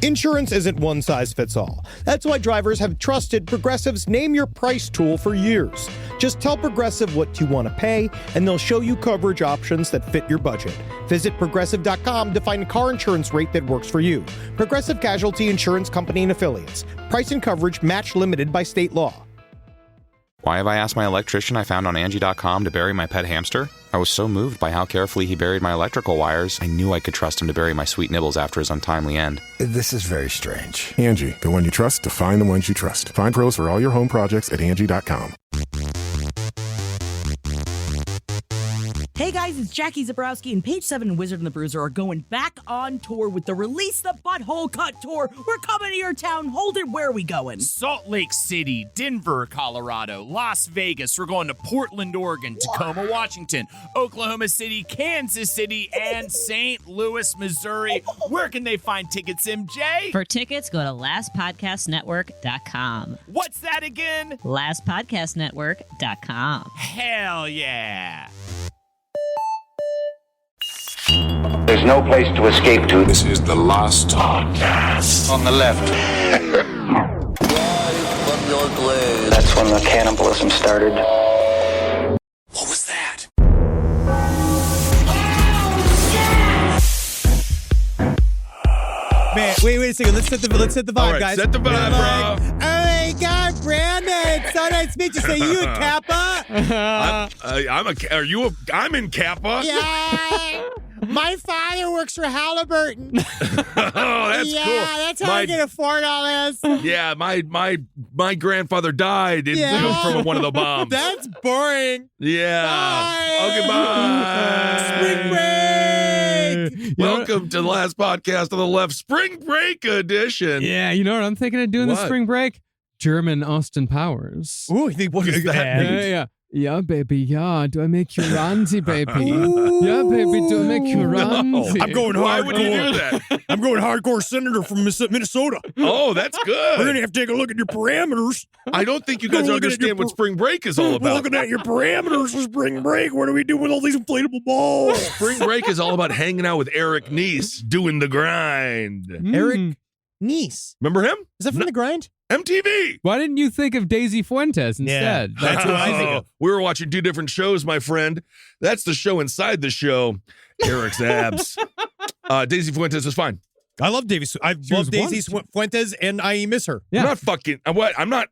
Insurance isn't one size fits all. That's why drivers have trusted Progressive's Name Your Price tool for years. Just tell Progressive what you want to pay, and they'll show you coverage options that fit your budget. Visit Progressive.com to find a car insurance rate that works for you. Progressive Casualty Insurance Company and Affiliates. Price and coverage match limited by state law. Why have I asked my electrician I found on Angie.com to bury my pet hamster? I was so moved by how carefully he buried my electrical wires, I knew I could trust him to bury my sweet nibbles after his untimely end. This is very strange. Angie, the one you trust to find the ones you trust. Find pros for all your home projects at Angie.com. Hey guys, it's Jackie Zabrowski, and Page 7 and Wizard and the Bruiser are going back on tour with the Release the Butthole Cut Tour. We're coming to your town. Hold it. Where are we going? Salt Lake City, Denver, Colorado, Las Vegas. We're going to Portland, Oregon, Tacoma, Washington, Oklahoma City, Kansas City, and St. Louis, Missouri. Where can they find tickets, MJ? For tickets, go to lastpodcastnetwork.com. What's that again? Lastpodcastnetwork.com. Hell yeah. There's no place to escape to. This is the last podcast. On the left. That's when the cannibalism started. What was that? Man, wait a second. Let's set the vibe, right, guys. set the vibe, bro. Oh my God, Brandon! So nice to meet you. So you a Kappa? I'm in Kappa. Yeah. My father works for Halliburton. Oh, that's cool. Yeah, that's how I can afford all this. Yeah, my grandfather died from one of the bombs. That's boring. Yeah. Bye. Okay, bye. Spring break. Welcome to the last podcast on the left, Spring Break edition. Yeah, you know what I'm thinking of doing What? this spring break? German Austin Powers. Ooh, what is that? Yeah. Yeah, baby, yeah. Do I make you randy, baby? Yeah, baby, do I make you randy? I'm going hardcore. Why would you do that? I'm going hardcore senator from Minnesota. Oh, that's good. We're going to have to take a look at your parameters. I don't think you guys understand what spring break is all We're about. looking at your parameters for spring break. What do we do with all these inflatable balls? Spring break is all about hanging out with Eric Neese, doing the grind. Eric Neese. Remember him? Is that from The Grind? MTV. Why didn't you think of Daisy Fuentes instead? Yeah, that's what I think of. We were watching two different shows, my friend. That's the show inside the show. Eric's abs. Daisy Fuentes is fine. I love Daisy. I love Daisy Fuentes, and I miss her. Yeah. I'm not fucking. What? I'm not.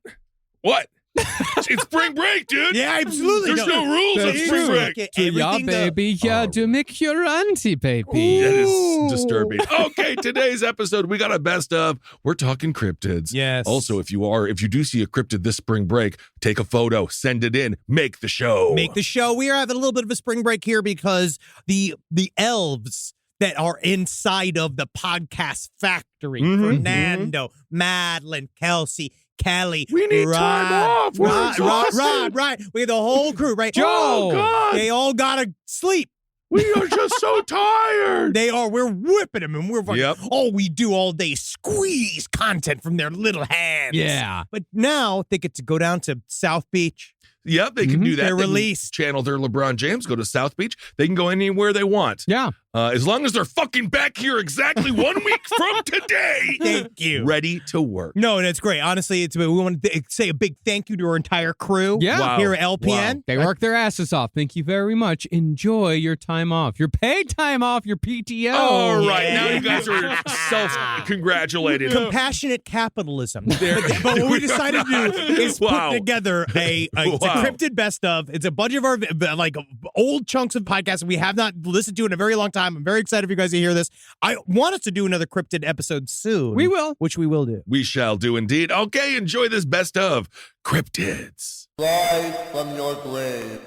What? It's spring break, dude. Yeah, absolutely. There's no rules on spring break. So yeah, baby, yeah, do make you randy, baby. That is disturbing. Okay, today's episode, we got a best of. We're talking cryptids. Yes. Also, if you do see a cryptid this spring break, take a photo, send it in, make the show. Make the show. We are having a little bit of a spring break here because the elves that are inside of the podcast factory, Fernando, Madeline, Kelsey, Kelly, We need time off. We're exhausted. Right. We have the whole crew, right? Joe. Oh, God. They all gotta sleep. We are just so tired. They are. We're whipping them, and we're Yep. all we do all day squeeze content from their little hands. Yeah. But now they get to go down to South Beach. Yep, they can do that. They're They can released. Channel their LeBron James, go to South Beach. They can go anywhere they want. Yeah. As long as they're fucking back here exactly 1 week from today. Thank you. Ready to work. No, that's great. Honestly, we want to say a big thank you to our entire crew Yeah. here at LPN. Wow. They work their asses off. Thank you very much. Enjoy your time off. Your paid time off, your PTO. All right, yeah. now you guys are self-congratulated. Compassionate capitalism. But what we decided to do is Wow. put together it's a cryptid best of. It's a bunch of our old chunks of podcasts we have not listened to in a very long time. I'm very excited for you guys to hear this. I want us to do another cryptid episode soon. We will. Which we will do. We shall do indeed. Okay, enjoy this best of cryptids. Live from your grave.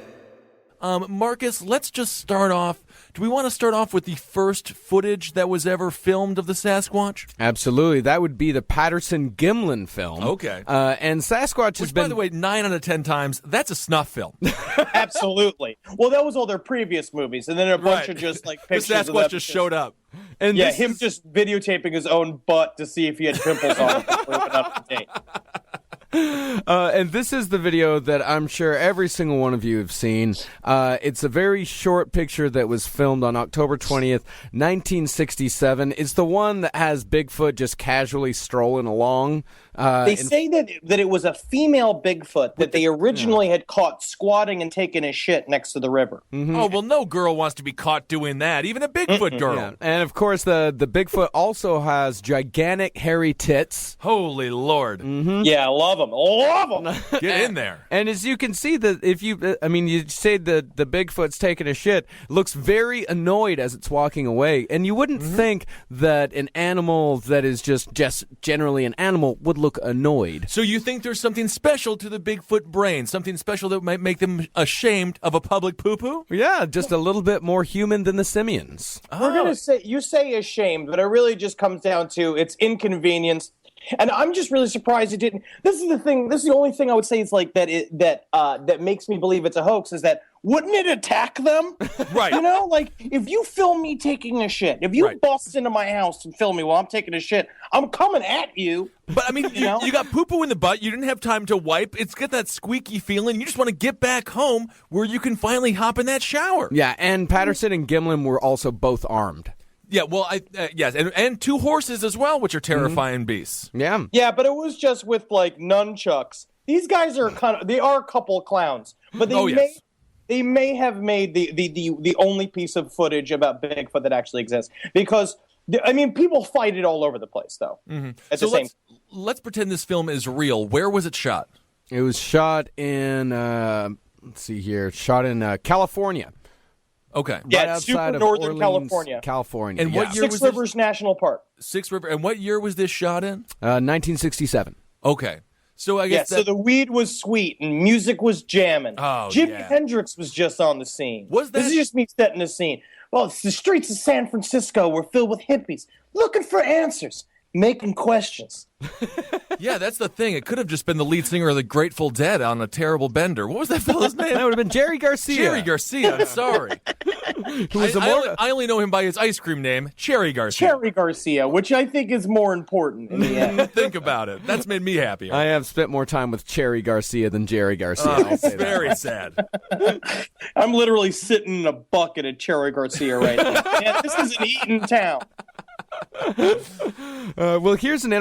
Marcus, let's just start off. Do we want to start off with the first footage that was ever filmed of the Sasquatch? Absolutely. That would be the Patterson-Gimlin film. Okay. And Sasquatch has been... by the way, 9 out of 10 times, that's a snuff film. Absolutely. Well, that was all their previous movies, and then a bunch of just like pictures the of Sasquatch them just showed up. And yeah, him just videotaping his own butt to see if he had pimples on it before it went up to date. And this is the video that I'm sure every single one of you have seen. It's a very short picture that was filmed on October 20th, 1967. It's the one that has Bigfoot just casually strolling along. They say that it was a female Bigfoot that they originally had caught squatting and taking a shit next to the river. Mm-hmm. Oh, well, no girl wants to be caught doing that, even a Bigfoot girl. Yeah. And, of course, the Bigfoot also has gigantic hairy tits. Holy Lord. Mm-hmm. Yeah, love them. Love them. Get in there. And as you can see, you say the Bigfoot's taking a shit, looks very annoyed as it's walking away. And you wouldn't think that an animal that is just generally an animal would look annoyed. So you think there's something special to the Bigfoot brain, something special that might make them ashamed of a public poo-poo? Yeah, just a little bit more human than the simians. We're going to say, you say ashamed, but it really just comes down to it's inconvenience. And I'm just really surprised it didn't. This is the thing. This is the only thing I would say is like that makes me believe it's a hoax. Is that wouldn't it attack them? Right. You know, like if you film me taking a shit, if you bust into my house and film me while I'm taking a shit, I'm coming at you. But I mean, you got poo-poo in the butt. You didn't have time to wipe. It's got that squeaky feeling. You just want to get back home where you can finally hop in that shower. Yeah, and Patterson and Gimlin were also both armed. Yeah, well, yes, and two horses as well, which are terrifying beasts. Yeah. Yeah, but it was just with like nunchucks. These guys are they are a couple of clowns, but they may have made the only piece of footage about Bigfoot that actually exists, because I mean people fight it all over the place though. Mm-hmm. Let's pretend this film is real. Where was it shot? It was shot in let's see here, California. Okay. Yeah, right outside super of northern Orleans, California. And what year Six was Rivers National Park. Six River. And what year was this shot in? 1967. Okay. So I guess so the weed was sweet and music was jamming. Oh, Jimi Hendrix was just on the scene. Was that? This is just me setting the scene. Well, it's the streets of San Francisco were filled with hippies looking for answers, making questions. Yeah, that's the thing. It could have just been the lead singer of the Grateful Dead on a terrible bender. What was that fellow's name? That would have been Jerry Garcia. Jerry Garcia, I'm sorry. I only know him by his ice cream name, Cherry Garcia. Cherry Garcia, which I think is more important in the end. Think about it. That's made me happy. I have spent more time with Cherry Garcia than Jerry Garcia. Oh, it's very sad. I'm literally sitting in a bucket of Cherry Garcia right now. Yeah, this is an eating town. Well, here's some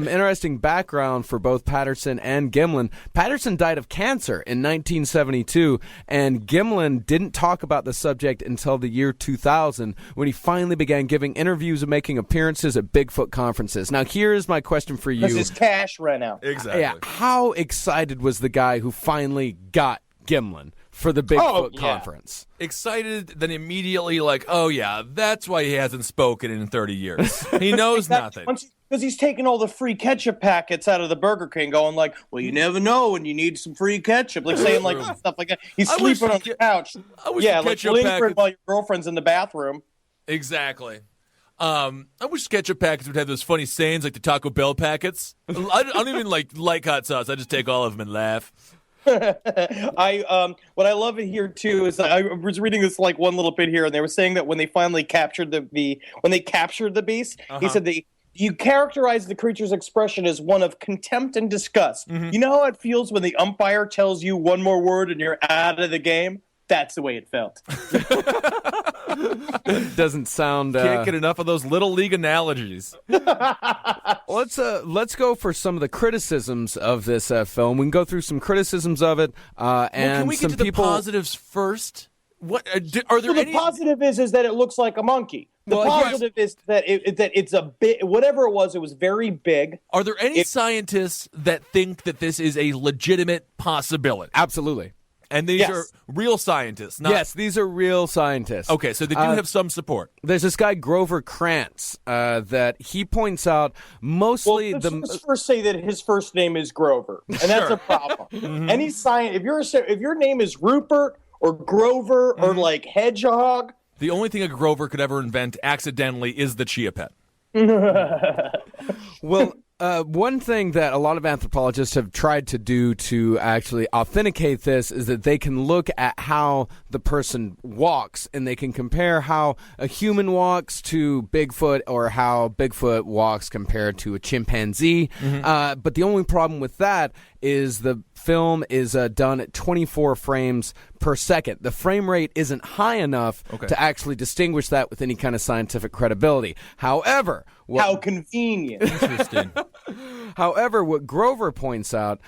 interesting background for both Patterson and Gimlin. Patterson died of cancer in 1972, and Gimlin didn't talk about the subject until the year 2000, when he finally began giving interviews and making appearances at Bigfoot conferences. Now, here's my question for you. Because his cash ran out. Exactly. Yeah, how excited was the guy who finally got Gimlin for the Bigfoot conference? Excited, then immediately like, oh yeah, that's why he hasn't spoken in 30 years. He knows nothing. Because he's taking all the free ketchup packets out of the Burger King, going like, well, you never know when you need some free ketchup. Like saying like stuff like that. He's sleeping on the couch. Yeah, like lingering while your girlfriend's in the bathroom. Exactly. I wish ketchup packets would have those funny sayings like the Taco Bell packets. I don't even like hot sauce. I just take all of them and laugh. What I love it here too is I was reading this like one little bit here, and they were saying that when they finally captured the beast, he said you characterize the creature's expression as one of contempt and disgust. Mm-hmm. You know how it feels when the umpire tells you one more word and you're out of the game? That's the way it felt. Doesn't sound. Can't get enough of those little league analogies. Let's go for some of the criticisms of this film. We can go through some criticisms of it, and can we get to the positives first? What are there? The positive is that it looks like a monkey. The positive is that it's a bit, whatever it was very big. Are there any scientists that think that this is a legitimate possibility? Absolutely. And these are real scientists. Yes, these are real scientists. Okay, so they do have some support. There's this guy, Grover Krantz, that he points out mostly let's first say that his first name is Grover, and that's a problem. Mm-hmm. Any if your name is Rupert or Grover or like Hedgehog. The only thing a Grover could ever invent accidentally is the Chia Pet. Well, one thing that a lot of anthropologists have tried to do to actually authenticate this is that they can look at how the person walks, and they can compare how a human walks to Bigfoot or how Bigfoot walks compared to a chimpanzee. But the only problem with that is the film is done at 24 frames per second. The frame rate isn't high enough to actually distinguish that with any kind of scientific credibility. However, how convenient. Interesting. However, what Grover points out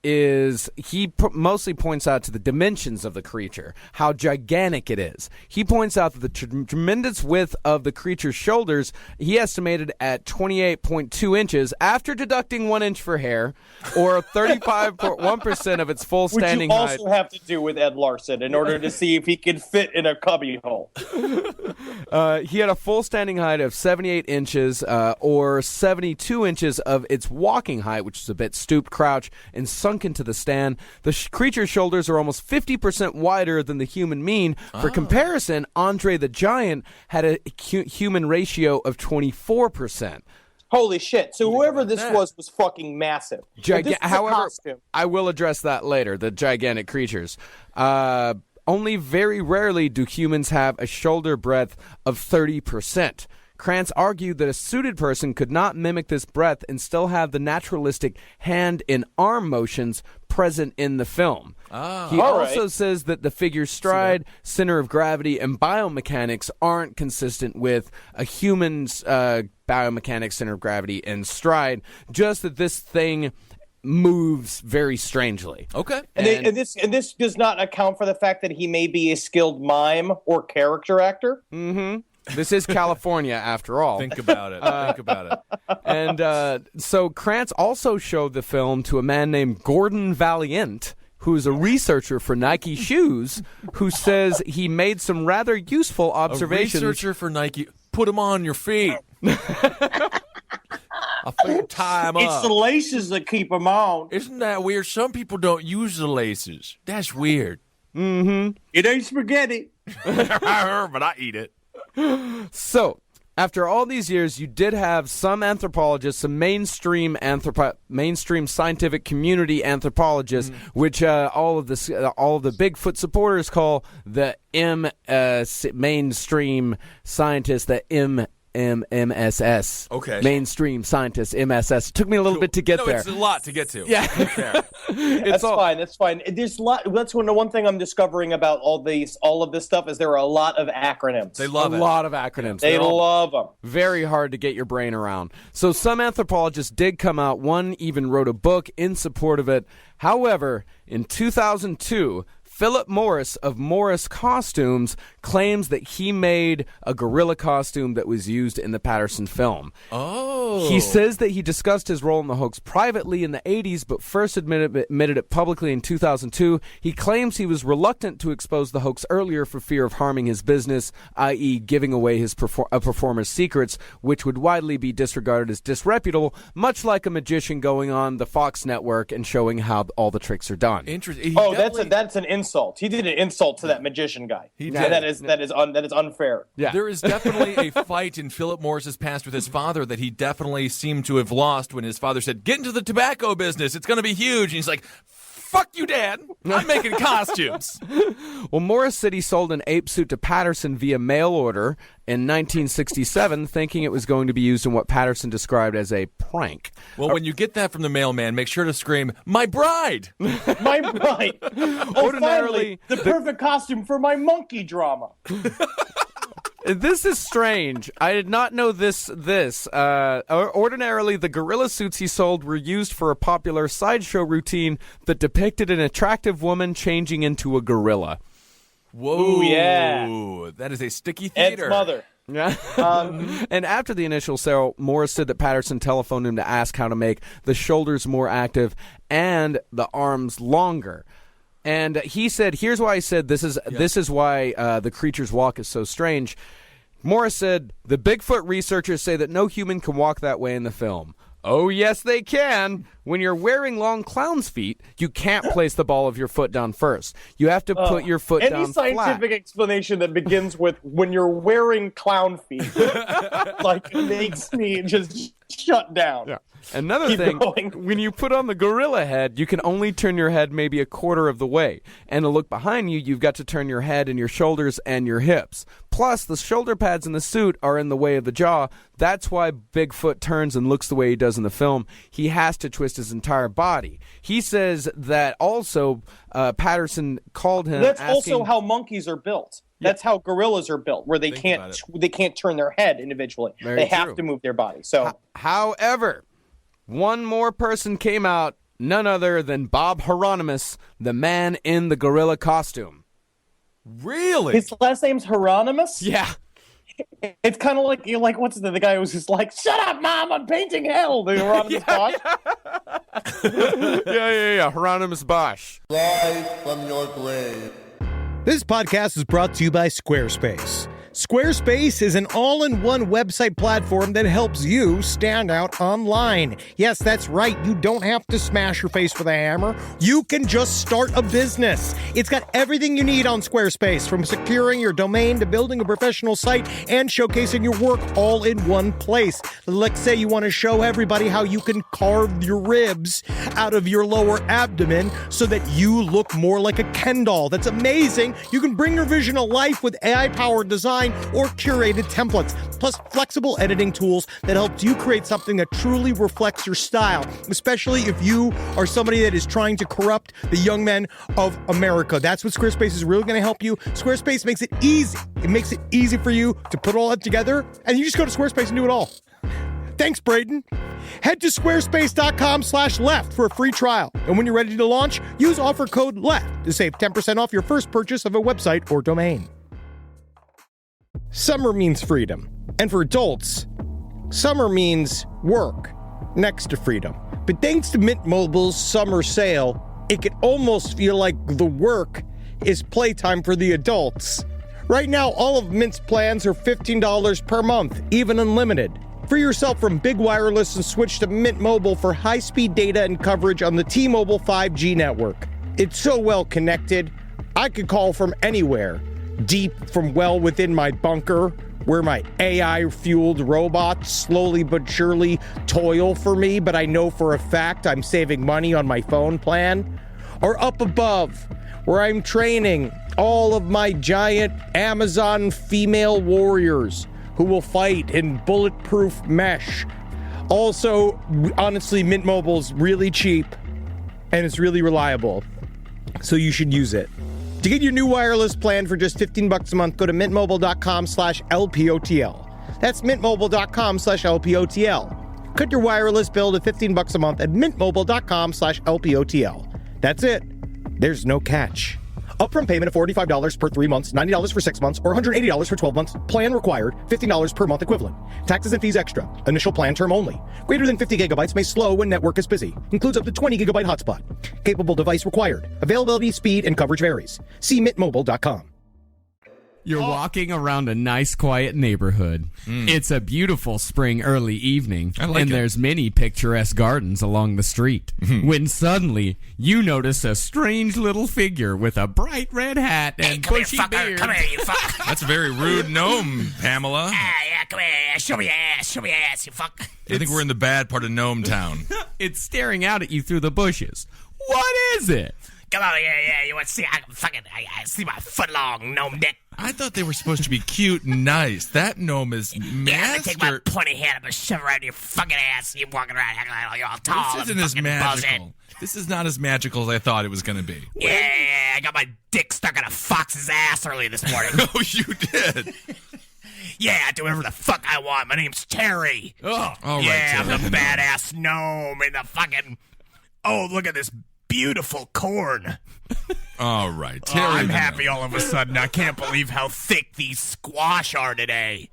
is he mostly points out to the dimensions of the creature, how gigantic it is. He points out that the tremendous width of the creature's shoulders, he estimated at 28.2 inches after deducting 1 inch for hair, or 35.1% of its full standing height. Which you also have to do with Ed Larson in order to see if he can fit in a cubby hole. He had a full standing height of 78 inches, or 72 inches of its walking height, which is a bit stooped crouch and sunk into the stand. The creature's shoulders are almost 50% wider than the human mean. For comparison, Andre the Giant had a human ratio of 24%. Holy shit. So whoever this was fucking massive. However, I will address that later, the gigantic creatures. Only very rarely do humans have a shoulder breadth of 30%. Krantz argued that a suited person could not mimic this breadth and still have the naturalistic hand and arm motions present in the film. He also says that the figure's stride, center of gravity, and biomechanics aren't consistent with a human's biomechanics, center of gravity, and stride, just that this thing moves very strangely. Okay. And this does not account for the fact that he may be a skilled mime or character actor. Mm-hmm. This is California, after all. Think about it. And so Krantz also showed the film to a man named Gordon Valiant, who's a researcher for Nike shoes, who says he made some rather useful observations. A researcher for Nike. Put them on your feet. I think tie them up. It's the laces that keep them on. Isn't that weird? Some people don't use the laces. That's weird. Mm-hmm. It ain't spaghetti. I heard, but I eat it. So, after all these years, you did have some anthropologists, some mainstream scientific community anthropologists, which all of the Bigfoot supporters call the mainstream scientists, the MSS. Okay. Mainstream scientists, MSS. It took me a little bit to get there. It's a lot to get to. Yeah. That's fine. There's a lot. That's one thing I'm discovering about all of this stuff is there are a lot of acronyms. They love a lot of acronyms. They love them. Very hard to get your brain around. So some anthropologists did come out. One even wrote a book in support of it. However, in 2002, Philip Morris of Morris Costumes claims that he made a gorilla costume that was used in the Patterson film. Oh. He says that he discussed his role in the hoax privately in the 80s, but first admitted it publicly in 2002. He claims he was reluctant to expose the hoax earlier for fear of harming his business, i.e. giving away his performer's secrets, which would widely be disregarded as disreputable, much like a magician going on the Fox network and showing how all the tricks are done. Interesting. That's an insult. He did an insult to that magician guy. He did. That is unfair. Yeah. There is definitely a fight in Philip Morris's past with his father that he definitely seemed to have lost when his father said, "Get into the tobacco business. It's going to be huge." And he's like, "Fuck you, Dad. I'm making costumes." Well, Morris said he sold an ape suit to Patterson via mail order in 1967, thinking it was going to be used in what Patterson described as a prank. Well, when you get that from the mailman, make sure to scream, "My bride!" My bride. Ordinarily, the perfect costume for my monkey drama. This is strange. I did not know this. Ordinarily, the gorilla suits he sold were used for a popular sideshow routine that depicted an attractive woman changing into a gorilla. Whoa. Ooh, yeah. That is a sticky theater. Ed's mother. Yeah. And after the initial sale, Morris said that Patterson telephoned him to ask how to make the shoulders more active and the arms longer. And he said, here's why I said this is why the creature's walk is so strange. Morris said, the Bigfoot researchers say that no human can walk that way in the film. Oh, yes, they can. When you're wearing long clown's feet, you can't place the ball of your foot down first. You have to put your foot down flat. Any scientific explanation that begins with when you're wearing clown feet, like, makes me just shut down. Yeah. Another Keep thing, going. when you put on the gorilla head, you can only turn your head maybe a quarter of the way. And to look behind you, you've got to turn your head and your shoulders and your hips. Plus, the shoulder pads in the suit are in the way of the jaw. That's why Bigfoot turns and looks the way he does in the film. He has to twist his entire body. He says that also Patterson called him That's asking, also how monkeys are built. That's how gorillas are built, where they can't turn their head individually. They have to move their body. So, however, one more person came out, none other than Bob Hieronymus, the man in the gorilla costume. Really? His last name's Hieronymus? Yeah. It's kind of like, what's the guy who was just like, shut up, Mom, I'm painting hell, the Hieronymus Bosch. Yeah. Hieronymus Bosch. Rise from your grave. This podcast is brought to you by Squarespace. Squarespace is an all-in-one website platform that helps you stand out online. Yes, that's right. You don't have to smash your face with a hammer. You can just start a business. It's got everything you need on Squarespace, from securing your domain to building a professional site and showcasing your work all in one place. Let's say you want to show everybody how you can carve your ribs out of your lower abdomen so that you look more like a Ken doll. That's amazing. You can bring your vision to life with AI-powered design or curated templates, plus flexible editing tools that help you create something that truly reflects your style, especially if you are somebody that is trying to corrupt the young men of America. That's what Squarespace is really going to help you. Squarespace makes it easy. It makes it easy for you to put all that together, and you just go to Squarespace and do it all. Thanks, Braden. Head to squarespace.com/left for a free trial. And when you're ready to launch, use offer code LEFT to save 10% off your first purchase of a website or domain. Summer means freedom. And for adults, summer means work next to freedom. But thanks to Mint Mobile's summer sale, it can almost feel like the work is playtime for the adults. Right now, all of Mint's plans are $15 per month, even unlimited. Free yourself from Big Wireless and switch to Mint Mobile for high-speed data and coverage on the T-Mobile 5G network. It's so well connected, I could call from anywhere. Deep from well within my bunker, where my AI-fueled robots slowly but surely toil for me, but I know for a fact I'm saving money on my phone plan. Or up above, where I'm training all of my giant Amazon female warriors who will fight in bulletproof mesh. Also, honestly, Mint Mobile's really cheap, and it's really reliable, so you should use it. To get your new wireless plan for just $15 a month, go to mintmobile.com/LPOTL. That's mintmobile.com/LPOTL. Cut your wireless bill to $15 a month at mintmobile.com/LPOTL. That's it. There's no catch. Upfront payment of $45 per 3 months, $90 for 6 months, or $180 for 12 months. Plan required, $15 per month equivalent. Taxes and fees extra. Initial plan term only. Greater than 50 gigabytes may slow when network is busy. Includes up to 20 gigabyte hotspot. Capable device required. Availability, speed, and coverage varies. See mintmobile.com. You're walking around a nice, quiet neighborhood. It's a beautiful spring early evening, and there's many picturesque gardens along the street. When suddenly, you notice a strange little figure with a bright red hat and bushy beard. Come here, you fuck. That's a very rude gnome, Pamela. Yeah, come here. Show me your ass, you fuck. I think we're in the bad part of Gnome Town. It's staring out at you through the bushes. What is it? Come over here, you want to see? I see my foot-long gnome dick. I thought they were supposed to be cute and nice. That gnome is Yeah, I take my pointy hand and shove it right in your fucking ass. You walking around acting like you're all tall. This isn't as magical. This is not as magical as I thought it was going to be. Yeah, I got my dick stuck in a fox's ass early this morning. Oh, you did? Yeah, I do whatever the fuck I want. My name's Terry. Oh, all right, yeah, Terry I'm the the Gnome. badass gnome in the fucking... Oh, look at this beautiful corn. All right, Terry. I'm the happy Gnome. all of a sudden. I can't believe how thick these squash are today.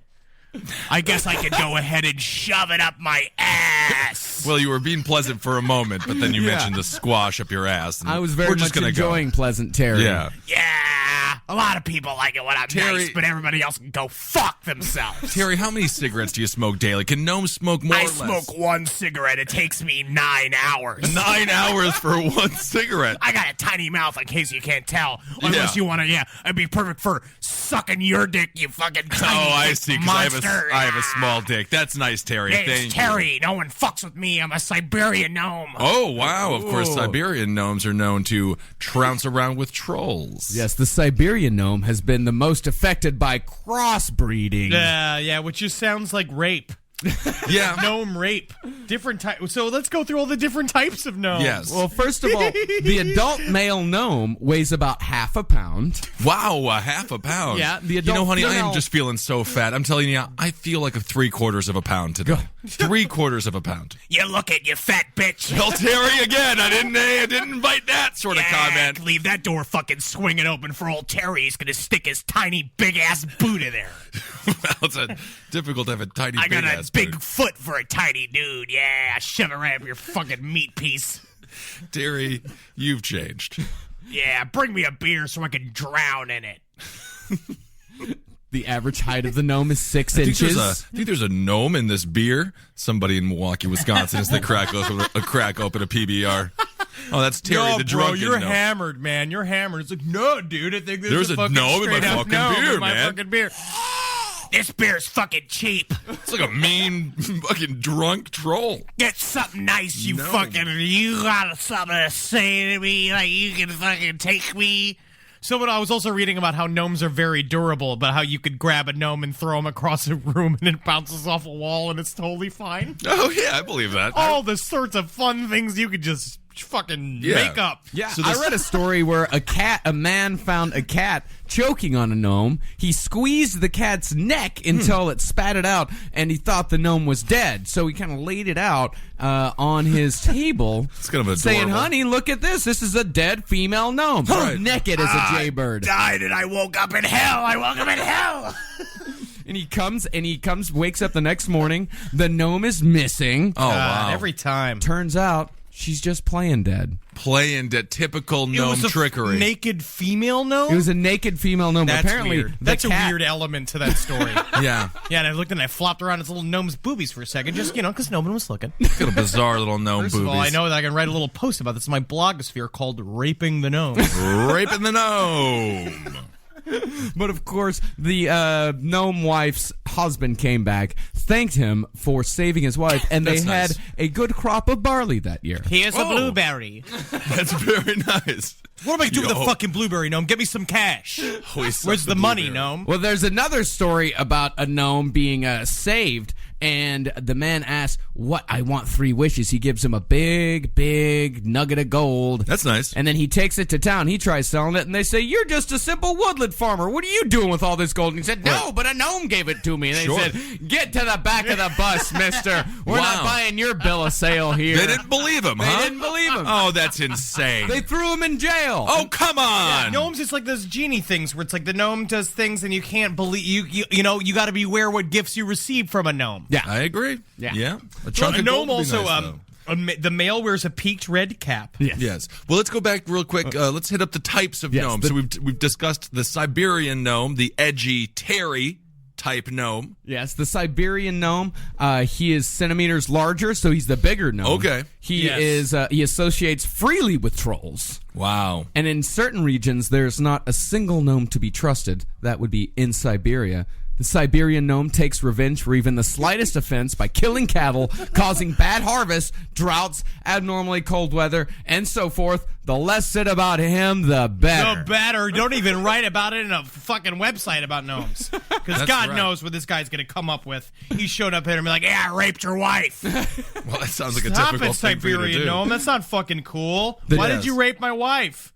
I guess I could go ahead and shove it up my ass. Well, you were being pleasant for a moment, but then you mentioned the squash up your ass. And I was very we're just much gonna enjoying Pleasant Terry. Yeah. Yeah. a lot of people like it when I'm Terry- nice, but everybody else can go fuck themselves. Terry, how many cigarettes do you smoke daily? Can gnomes smoke more I or less? smoke one cigarette. It takes me 9 hours. 9 hours for one cigarette. I got a tiny mouth, in case you can't tell. Unless you want to, it'd be perfect for sucking your dick, you fucking tiny I see, because monster. I have a small dick. That's nice, Terry. It's Thank you. Terry. No one fucks with me. I'm a Siberian gnome. Oh, wow. Of course, Siberian gnomes are known to trounce around with trolls. Yes, the Siberian gnome has been the most affected by crossbreeding. Yeah, which just sounds like rape. Yeah. Gnome rape. Different type. So let's go through all the different types of gnomes. Yes. Well, first of all, the adult male gnome weighs about half a pound. Wow, a half a pound. Yeah, the adult honey, I female- am just feeling so fat. I'm telling you, I feel like a 3/4 of a pound today. 3/4 of a pound. You look at you fat bitch. Well, Terry, again, I didn't invite that sort of comment. Leave that door fucking swinging open for old Terry. He's gonna stick his tiny big ass boot in there. Well, it's difficult to have a tiny I got big a ass big boot. foot for a tiny dude. Yeah, shove it right up your fucking meat piece. Terry, you've changed. Yeah, bring me a beer so I can drown in it. The average height of the gnome is 6 I think inches. there's a gnome in this beer. Somebody in Milwaukee, Wisconsin, as they crack open a PBR. Oh, that's Terry the drunken you're gnome. hammered, man. You're hammered. It's like, no, dude. I think There's a fucking gnome in my straight up fucking gnome beer, in my man. fucking beer. This beer's fucking cheap. It's like a mean fucking drunk troll. Get something nice, you No. fucking. You got something to say to me? Like, you can fucking take me? So, but I was also reading about how gnomes are very durable, but how you could grab a gnome and throw him across a room and it bounces off a wall and it's totally fine. Oh, yeah, I believe that. All the sorts of fun things you could just fucking make up. Yeah, So I read a story where a man found a cat choking on a gnome. He squeezed the cat's neck until it spat it out, and he thought the gnome was dead. So he kind of laid it out on his table, It's kind of saying, adorable. "Honey, look at this. This is a dead female gnome, Right. naked as a jaybird." Died and I woke up in hell. I woke up in hell. And he comes, wakes up the next morning. The gnome is missing. Oh, wow. Every time. Turns out she's just playing dead. Playing that typical It gnome was a trickery. naked female gnome? It was a naked female gnome. That's Apparently, weird. the That's cat- a weird element to that story. Yeah. Yeah, and I looked and I flopped around its little gnome's boobies for a second, just, because no one was looking. Got a bizarre little gnome First boobies. of all, I know that I can write a little post about this in my blogosphere called Raping the Gnome. Raping the gnome. But of course, the gnome wife's husband came back, thanked him for saving his wife, and they That's had nice. a good crop of barley that year. Here's a blueberry. That's very nice. What am I doing with the Yo. fucking blueberry, gnome? Get me some cash. Always Where's sucks the money, blueberry. gnome? Well, there's another story about a gnome being saved, and the man asks, "What? I want 3 wishes." He gives him a big, big nugget of gold. That's nice. And then he takes it to town. He tries selling it, and they say, "You're just a simple woodland farmer. What are you doing with all this gold?" And he said, "No, but a gnome gave it to me." And they Sure. said, "Get to the back of the bus, mister. We're Wow. not buying your bill of sale here." They didn't believe him, huh? They didn't believe him. Oh, that's insane. They threw him in jail. Oh, come on. Gnomes, it's like those genie things where it's like the gnome does things and you can't believe you got to beware what gifts you receive from a gnome. Yeah. I agree. Yeah. A chunk A of gnome gold would be also nice, though. the male wears a peaked red cap. Yes. Well, let's go back real quick. Let's hit up the types of Yes, gnomes. So we've discussed the Siberian gnome, the edgy Terry type gnome. Yes, the Siberian gnome. He is centimeters larger, so he's the bigger gnome. Okay. He Yes. is. He associates freely with trolls. Wow. And in certain regions, there's not a single gnome to be trusted. That would be in Siberia. The Siberian gnome takes revenge for even the slightest offense by killing cattle, causing bad harvests, droughts, abnormally cold weather, and so forth. The less said about him, the better. The better. Don't even write about it in a fucking website about gnomes. Because That's God right. knows what this guy's going to come up with. He showed up here and be like, "Yeah, I raped your wife." Well, that sounds like a Stop typical it, thing for you to Siberian do. gnome. That's not fucking cool. The- Why Yes. did you rape my wife?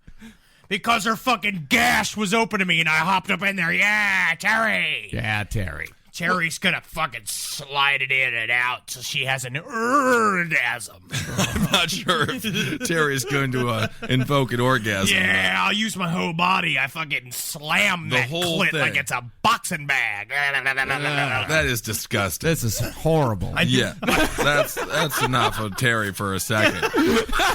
Because her fucking gash was open to me and I hopped up in there. Yeah, Terry. Yeah, Terry. Terry's gonna fucking slide it in and out till she has an orgasm. I'm not sure if Terry's going to invoke an orgasm. Yeah, I'll use my whole body. I fucking slam that whole clit thing. like it's a boxing bag. That is disgusting. This is horrible. Yeah, that's enough of Terry for a second.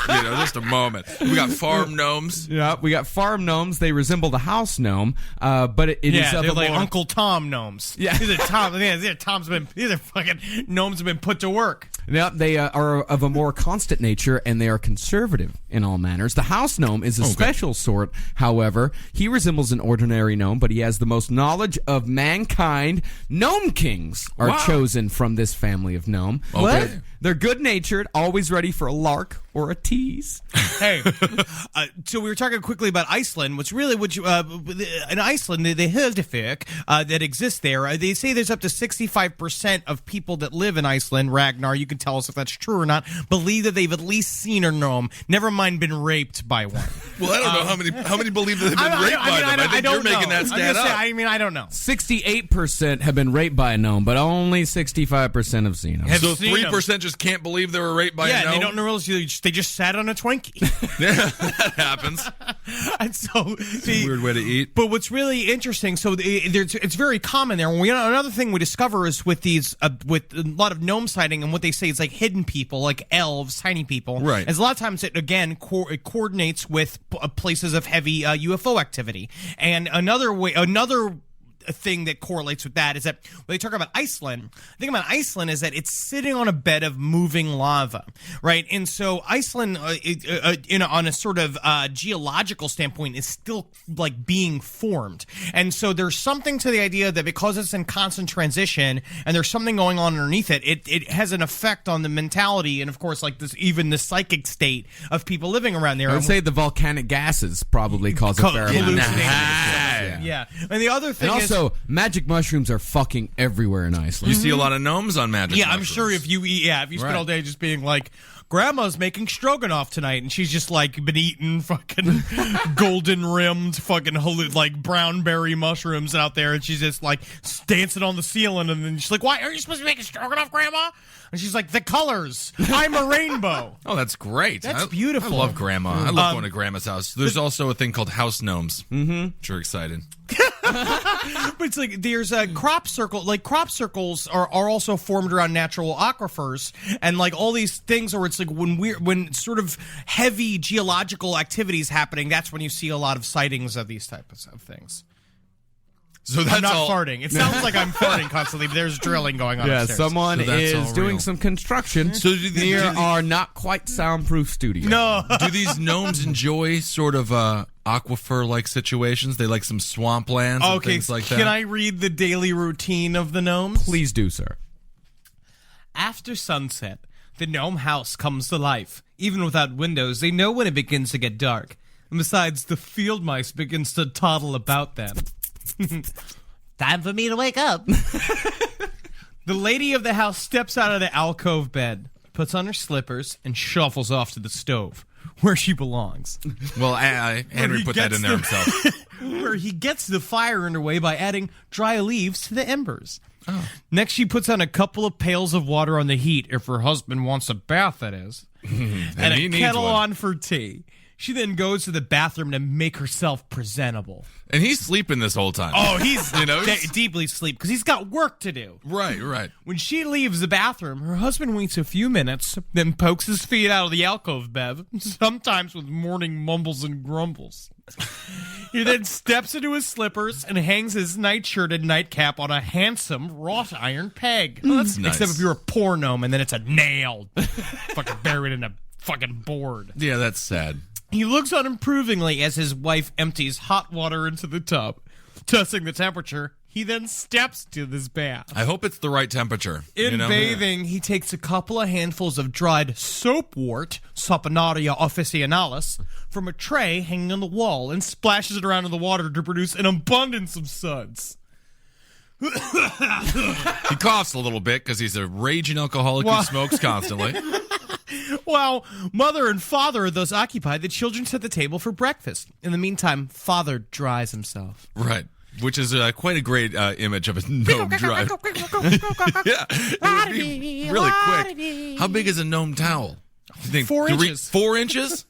Just a moment. We got farm gnomes. Yeah, we got farm gnomes. They resemble the house gnome, but it is of they're a like more... Uncle Tom gnomes. Yeah. These are fucking gnomes have been put to work. Yeah, they are of a more constant nature, and they are conservative in all manners. The house gnome is a special sort, however. He resembles an ordinary gnome, but he has the most knowledge of mankind. Gnome kings are chosen from this family of gnome. Okay. They're good-natured, always ready for a lark or a tease. Hey, so we were talking quickly about Iceland, in Iceland, the Herdefik that exists there, they say there's up to 65% of people that live in Iceland, Ragnar, you can tell us if that's true or not, believe that they've at least seen a gnome, never mind been raped by one. Well, I don't know how many believe that they've been raped by them. I think you're making that stat up. I don't know. 68% have been raped by a gnome, but only 65% have seen them. So 3% just can't believe they were raped by a gnome? Yeah, they don't realize they just sat on a Twinkie. Yeah, that happens. And so, It's a weird way to eat. But what's really interesting, so it's very common there. Another thing we discover is with with a lot of gnome sighting, and what they say is like hidden people, like elves, tiny people. Right. As a lot of times it coordinates with places of heavy UFO activity. And another thing that correlates with that is that when they talk about Iceland, the thing about Iceland is that it's sitting on a bed of moving lava, right? And so Iceland, on a sort of geological standpoint, is still like being formed. And so there's something to the idea that because it's in constant transition and there's something going on underneath it has an effect on the mentality and, of course, like this, even the psychic state of people living around there. I would say the volcanic gases probably cause a fair amount. Yeah. And the other thing is... Also, magic mushrooms are fucking everywhere in Iceland. You see a lot of gnomes on magic mushrooms. I'm sure if you spend all day just being like, Grandma's making stroganoff tonight, and she's just like been eating fucking golden rimmed fucking like brown berry mushrooms out there, and she's just like dancing on the ceiling, and then she's like, "Why are you supposed to be making stroganoff, Grandma?" And she's like, "The colors. I'm a rainbow." Oh, that's great. That's beautiful. I love Grandma. I love going to Grandma's house. There's also a thing called house gnomes. Mm-hmm. Which are excited. But it's like there's a crop circle. Like crop circles are also formed around natural aquifers, and like all these things where it's like when sort of heavy geological activity is happening, that's when you see a lot of sightings of these types of things. So that's I'm not all... farting. It sounds like I'm farting constantly, but there's drilling going on upstairs. Someone is doing some construction near our not quite soundproof studio. No. Do these gnomes enjoy sort of aquifer-like situations? They like some swamplands and things like that? Can I read the daily routine of the gnomes? Please do, sir. After sunset, the gnome house comes to life. Even without windows, they know when it begins to get dark. And besides, the field mice begins to toddle about them. Time for me to wake up. The lady of the house steps out of the alcove bed, puts on her slippers, and shuffles off to the stove, where she belongs. Well, Henry put that in there himself. Where he gets the fire underway by adding dry leaves to the embers. Oh. Next, she puts on a couple of pails of water on the heat, if her husband wants a bath, that is. and a kettle on for tea. She then goes to the bathroom to make herself presentable. And he's sleeping this whole time. Oh, he's deeply asleep because he's got work to do. Right. When she leaves the bathroom, her husband waits a few minutes, then pokes his feet out of the alcove bed, sometimes with morning mumbles and grumbles. He then steps into his slippers and hangs his nightshirt and nightcap on a handsome wrought iron peg. Oh, that's nice. Except if you're a poor gnome and then it's a nail fucking buried in a fucking board. Yeah, that's sad. He looks on approvingly as his wife empties hot water into the tub. Testing the temperature, he then steps to this bath. I hope it's the right temperature. In bathing, he takes a couple of handfuls of dried soapwort, Saponaria officinalis, from a tray hanging on the wall and splashes it around in the water to produce an abundance of suds. He coughs a little bit because he's a raging alcoholic who smokes constantly. While mother and father are thus occupied, the children set the table for breakfast. In the meantime, father dries himself. Right. which is quite a great image of a gnome drive. Yeah, it would be really quick. How big is a gnome towel? You think 4 inches. 4 inches?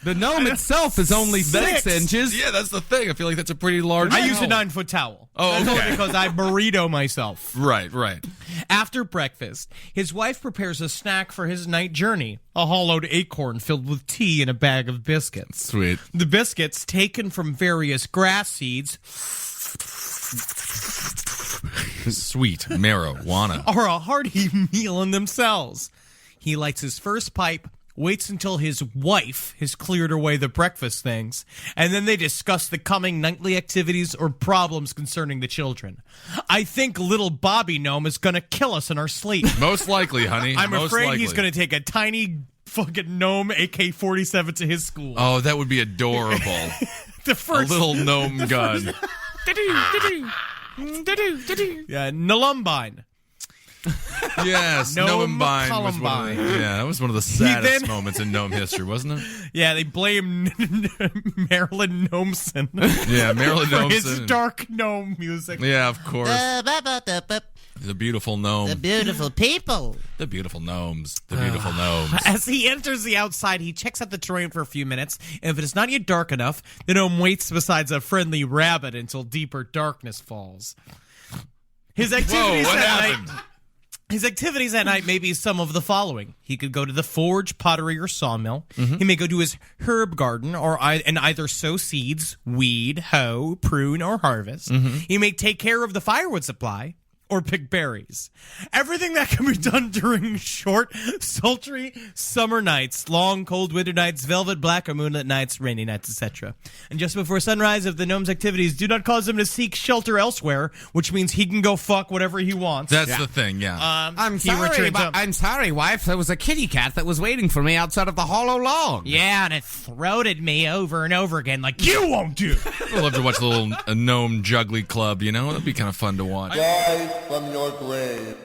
The gnome itself is only 6 inches. Yeah, that's the thing. I feel like that's a pretty large. I use a 9-foot towel. Oh, That's okay. only because I burrito myself. Right. After breakfast, his wife prepares a snack for his night journey, a hollowed acorn filled with tea and a bag of biscuits. Sweet. The biscuits, taken from various grass seeds, Sweet marijuana. are a hearty meal in themselves. He lights his first pipe, waits until his wife has cleared away the breakfast things, and then they discuss the coming nightly activities or problems concerning the children. I think little Bobby Gnome is going to kill us in our sleep. Most likely, honey. I'm Most afraid likely. he's going to take a tiny fucking gnome AK-47 to his school. Oh, that would be adorable. The first A little gnome gun. Yeah, Nolumbine. Yes, Gnome Columbine was one of the, Columbine. that was one of the saddest then- moments in gnome history, wasn't it? Yeah, they blame Marilyn Gnomeson. Yeah, Marilyn for his Gnomeson. dark gnome music. Yeah, of course. The beautiful gnome. The beautiful people. The beautiful gnomes. The beautiful gnomes. As he enters the outside, he checks out the terrain for a few minutes, and if it is not yet dark enough, the gnome waits beside a friendly rabbit until deeper darkness falls. His activities what at happened? night. His activities at night may be some of the following. He could go to the forge, pottery, or sawmill. He may go to his herb garden and either sow seeds, weed, hoe, prune, or harvest. He may take care of the firewood supply or pick berries. Everything that can be done during short, sultry summer nights, long, cold winter nights, velvet black or moonlit nights, rainy nights, etc. And just before sunrise, if the gnome's activities do not cause him to seek shelter elsewhere, which means he can go fuck whatever he wants. That's the thing, yeah. I'm he sorry, returns but home. I'm sorry, wife. There was a kitty cat that was waiting for me outside of the hollow log. Yeah, and it throated me over and over again like you won't do. I'd love to watch a little gnome juggly club, you know? That'd be kind of fun to watch. Rise from your grave.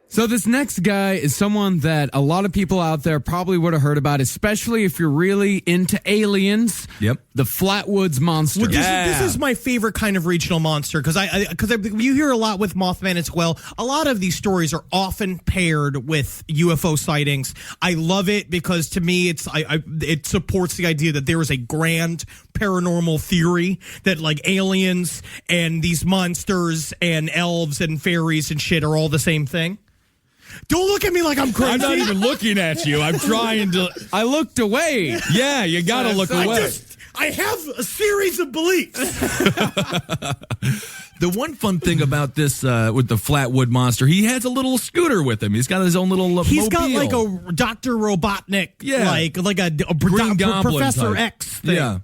So this next guy is someone that a lot of people out there probably would have heard about, especially if you're really into aliens. Yep. The Flatwoods Monster. Well, this is my favorite kind of regional monster because you hear a lot with Mothman as well. A lot of these stories are often paired with UFO sightings. I love it because to me it supports the idea that there is a grand paranormal theory that like aliens and these monsters and elves and fairies and shit are all the same thing. Don't look at me like I'm crazy. I'm not even looking at you. I'm trying to. I looked away. Yeah, you gotta look away. I have a series of beliefs. The one fun thing about this with the Flatwood Monster, he has a little scooter with him. He's got his own little He's got mobile. like a Dr. Robotnik, Yeah. like a Green Goblin Professor type. X thing. Yeah.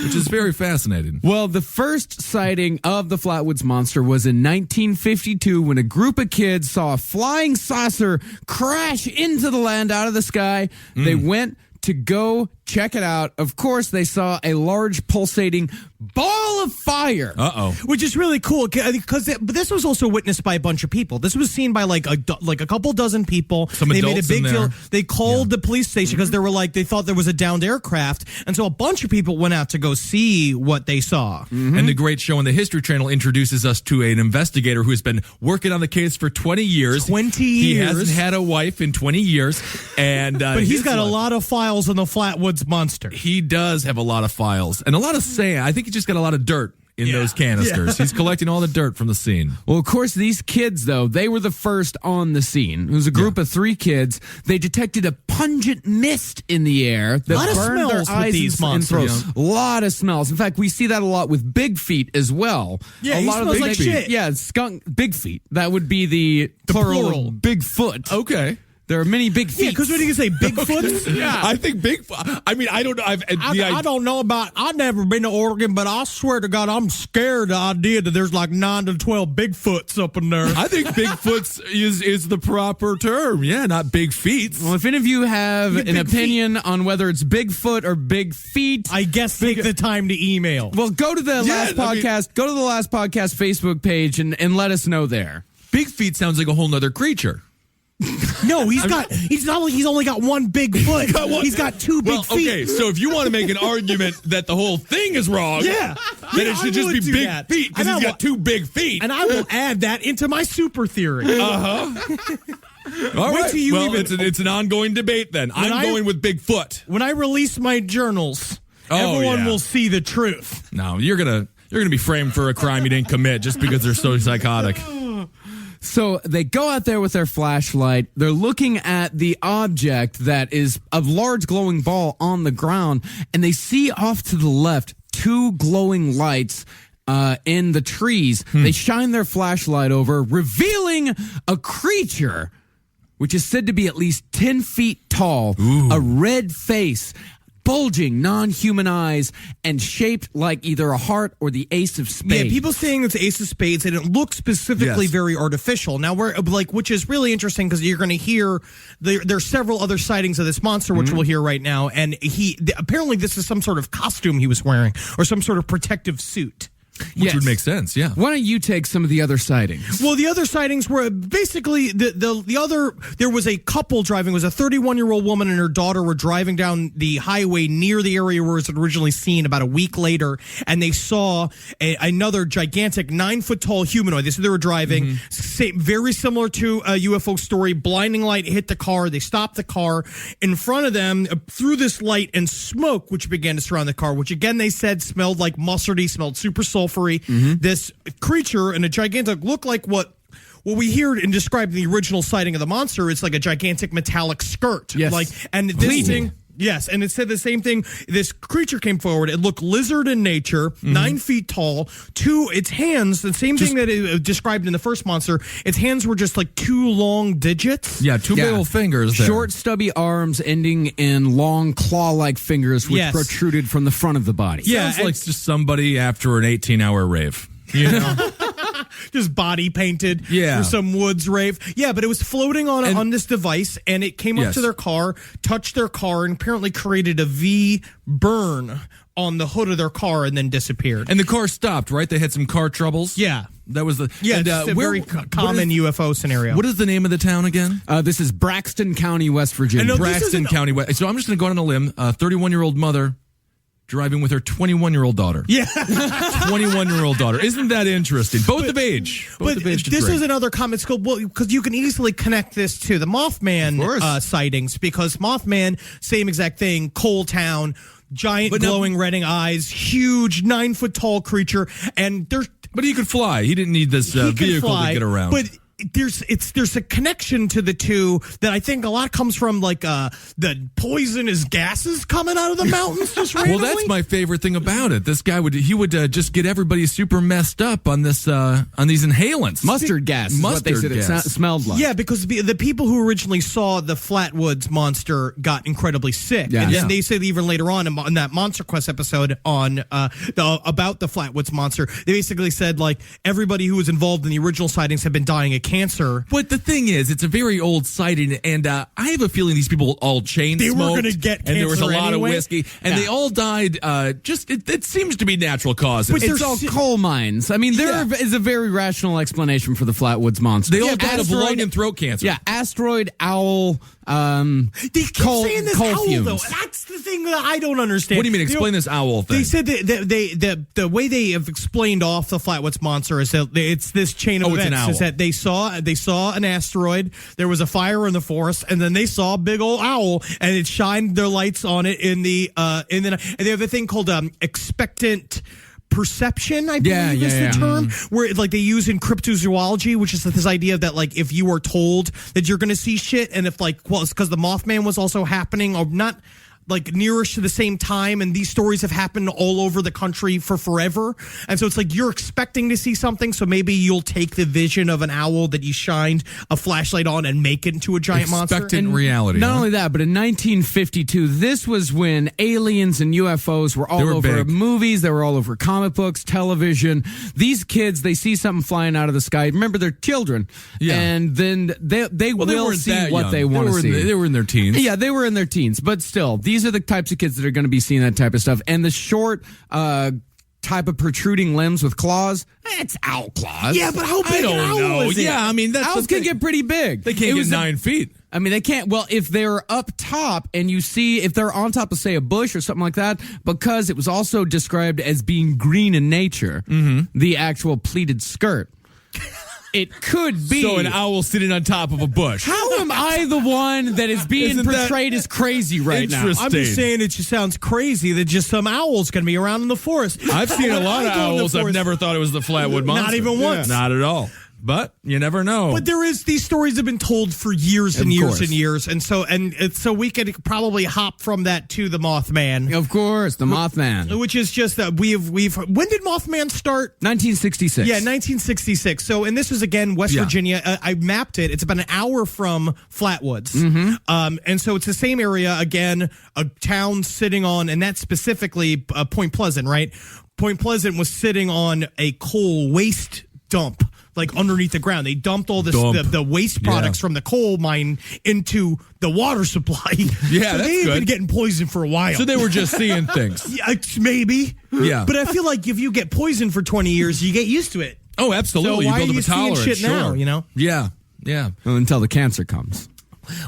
Which is very fascinating. Well, the first sighting of the Flatwoods Monster was in 1952 when a group of kids saw a flying saucer crash into the land out of the sky. They went to go check it out. Of course, they saw a large pulsating ball of fire. Uh-oh. Which is really cool because this was also witnessed by a bunch of people. This was seen by like a couple dozen people. Some they made a adults big in deal. there. They called the police station because they thought there was a downed aircraft, and so a bunch of people went out to go see what they saw. And the great show on the History Channel introduces us to an investigator who has been working on the case for 20 years. 20 He years. hasn't had a wife in 20 years. And But he's his got a wife- lot of files on the Flatwoods Monster. He does have a lot of files and a lot of sand. I think he just got a lot of dirt in those canisters. Yeah. He's collecting all the dirt from the scene. Well, of course, these kids, though, they were the first on the scene. It was a group of 3 kids. They detected a pungent mist in the air that Lot of burned their smells with eyes these and throats. monsters. A lot of smells. In fact, we see that a lot with Big Feet as well. Yeah, a he lot smells of like shit. Yeah, skunk Big Feet. That would be the plural. of Bigfoot. Okay. There are many big feet. Yeah, because when you say Bigfoot, Yeah. I think Bigfoot. I mean, I don't know. I don't know about. I've never been to Oregon, but I swear to God, I'm scared. The idea that there's like 9 to 12 Bigfoots up in there. I think Bigfoot's is the proper term. Yeah, not big feet. Well, if any of you have Yeah, an big opinion on whether it's Bigfoot or Big Feet, I guess take the time to email. well, go to the Yeah, last I mean- podcast. Go to the last podcast Facebook page and let us know there. Big feet sounds like a whole nother creature. No, he's not like he's only got one big foot. He's got 2 big feet. Okay, so if you want to make an argument that the whole thing is wrong, Yeah. then it should just be big that. feet because he's got 2 big feet. And I will add that into my super theory. All right. Well, it's an ongoing debate then. I'm going with Bigfoot. When I release my journals, everyone will see the truth. No, you're gonna be framed for a crime you didn't commit just because they're so psychotic. So they go out there with their flashlight. They're looking at the object that is a large glowing ball on the ground, and they see off to the left 2 glowing lights in the trees. They shine their flashlight over, revealing a creature which is said to be at least 10 feet tall, a red face, bulging non-human eyes, and shaped like either a heart or the ace of spades. Yeah, people saying it's ace of spades, and it looks specifically very artificial. Now, which is really interesting because you're going to hear there's several other sightings of this monster, which we'll hear right now, and apparently this is some sort of costume he was wearing or some sort of protective suit. Which would make sense, yeah. Why don't you take some of the other sightings? Well, the other sightings were basically there was a couple driving. It was a 31-year-old woman and her daughter were driving down the highway near the area where it was originally seen about a week later, and they saw another gigantic 9-foot-tall humanoid. They said they were driving, very similar to a UFO story. Blinding light hit the car. They stopped the car. In front of them, through this light and smoke, which began to surround the car, which again they said smelled like mustardy, smelled super sulfurous. This creature and a gigantic looked like what we hear in describing the original sighting of the monster. It's like a gigantic metallic skirt. Yes. And this thing. Yes, and it said the same thing. This creature came forward. It looked lizard in nature, 9 feet tall. Its hands, the same thing that it described in the first monster. Its hands were just like 2 long digits. Yeah, 2 big old fingers there. Short, stubby arms ending in long claw-like fingers which protruded from the front of the body. Yeah, sounds like just somebody after an 18-hour rave. You know? Just body painted for some woods rave. Yeah, but it was floating on this device, and it came up to their car, touched their car, and apparently created a V burn on the hood of their car and then disappeared. And the car stopped, right? They had some car troubles? Yeah. That was the... Yeah, it's a very common UFO scenario. What is the name of the town again? This is Braxton County, West Virginia. Braxton County, West. So I'm just going to go on a limb. 31-year-old mother driving with her 21-year-old daughter. Yeah. 21-year-old daughter. Isn't that interesting? Both of age. This is another comment skill, because you can easily connect this to the Mothman sightings, because Mothman, same exact thing, coal town, giant glowing red eyes, huge 9-foot-tall creature, and there's... But he could fly. He didn't need this vehicle to get around. But there's a connection to the two that I think a lot comes from, like the poisonous gases coming out of the mountains just randomly. Well, that's my favorite thing about it. This guy would just get everybody super messed up on this on these inhalants. Mustard gas. What they said it smelled like. Yeah, because the people who originally saw the Flatwoods monster got incredibly sick. Yeah. And they said even later on in that Monster Quest episode on about the Flatwoods monster, they basically said like everybody who was involved in the original sightings had been dying of cancer. But the thing is, it's a very old sighting, and I have a feeling these people all chain smoked. They were going to get cancer, and there was a lot anyway. of whiskey, and they all died. It seems to be natural causes. But it's all coal mines. I mean, there is a very rational explanation for the Flatwoods monster. They all died of lung and throat cancer. Yeah, asteroid, owl. They keep saying this owl fumes. though. That's the thing that I don't understand. What do you mean? Explain this owl thing. They said that the way they have explained off the Flatwoods monster is that it's this chain of events. It's an owl. Is that they saw an asteroid, there was a fire in the forest, and then they saw a big old owl, and it shined their lights on it in the and they have a thing called expectant perception, I believe is the term, where like they use in cryptozoology, which is this idea that like if you are told that you're going to see shit, and if like, well, it's because the Mothman was also happening, or not like nearish to the same time, and these stories have happened all over the country for forever, and so it's like you're expecting to see something, so maybe you'll take the vision of an owl that you shined a flashlight on and make it into a giant monster. Expectant reality. Not only that, but in 1952, this was when aliens and UFOs were all over movies, they were all over comic books, television. These kids, they see something flying out of the sky. Remember, they're children, and then they will see what they want to see. They were in their teens. Yeah, they were in their teens, but still, these are the types of kids that are going to be seeing that type of stuff. And the short type of protruding limbs with claws, it's owl claws. Yeah, but how big an owl is it? Yeah, I mean, owls can get pretty big. They can't get 9 feet. I mean, they can't. Well, if they're up top and you see if they're on top of, say, a bush or something like that, because it was also described as being green in nature, the actual pleated skirt. It could be. So an owl sitting on top of a bush. How am I the one that is being portrayed as crazy right now? Interesting. I'm just saying it just sounds crazy that just some owl's going to be around in the forest. I've seen a lot of owls. I've never thought it was the Flatwood Monster. Not even once. Not at all. But you never know. But these stories have been told for years and years and years, and so we could probably hop from that to the Mothman. Of course, the Mothman, which is just that we've. When did Mothman start? 1966. Yeah, 1966. So, and this is again West Virginia. I mapped it. It's about an hour from Flatwoods, and so it's the same area again. A town sitting on, and that's specifically Point Pleasant, right? Point Pleasant was sitting on a coal waste dump. Like underneath the ground, they dumped all this the waste products from the coal mine into the water supply. Yeah, so that's they've good. been getting poisoned for a while. So they were just seeing things. Yeah, maybe. Yeah, but I feel like if you get poisoned for 20 years, you get used to it. Oh, absolutely. So why you build are you up a tolerance. seeing shit now? You know? Yeah. Well, until the cancer comes.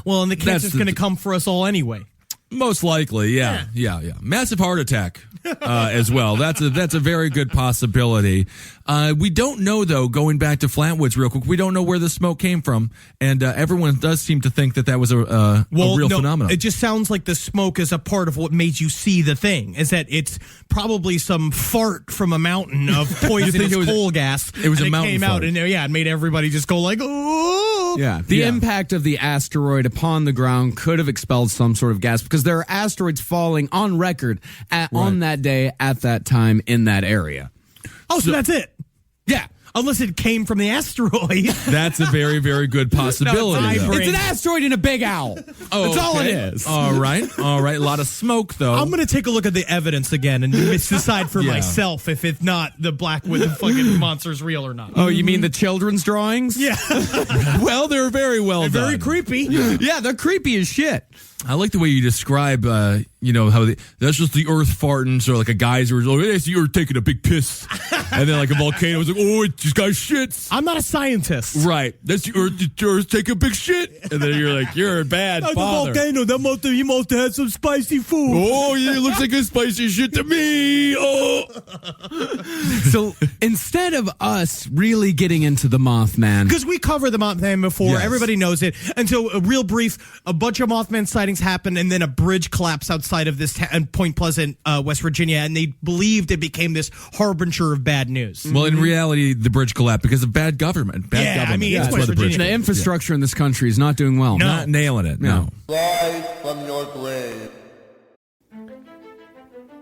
Well, and the cancer's going to come for us all anyway. Most likely, yeah. Massive heart attack as well. That's a very good possibility. We don't know, though, going back to Flatwoods real quick, we don't know where the smoke came from, and everyone does seem to think that was a real phenomenon. It just sounds like the smoke is a part of what made you see the thing, is that it's probably some fart from a mountain of poisonous coal gas. It was and a mountain came fart. out, and it made everybody just go like, oh. Yeah, the impact of the asteroid upon the ground could have expelled some sort of gas, because there are asteroids falling on record on that day at that time in that area. Oh, so that's it. Yeah. Unless it came from the asteroid. That's a very, very good possibility. It's an asteroid and a big owl. That's all it is. All right. A lot of smoke, though. I'm going to take a look at the evidence again and decide for myself if it's not the Blackwood fucking monster's real or not. Oh, you mean the children's drawings? Yeah. Well, they're very well done. Very creepy. Yeah, they're creepy as shit. I like the way you describe, how that's just the earth farting, or like a geyser, hey, I see you're taking a big piss. And then like a volcano was like, oh, it just got shits. I'm not a scientist. Right. That's the earth taking a big shit. And then you're like, you're a bad father. The volcano, he must have had some spicy food. Oh, yeah, it looks like a spicy shit to me. Oh. So instead of us really getting into the Mothman. Because we covered the Mothman before, everybody knows it. And so real brief, a bunch of Mothman sightings happened, and then a bridge collapsed outside of this Point Pleasant, West Virginia, and they believed it became this harbinger of bad news. Well, in reality, the bridge collapsed because of bad government. I mean, it's West Virginia. The infrastructure in this country is not doing well. No. Not nailing it, no. Rise from your grave.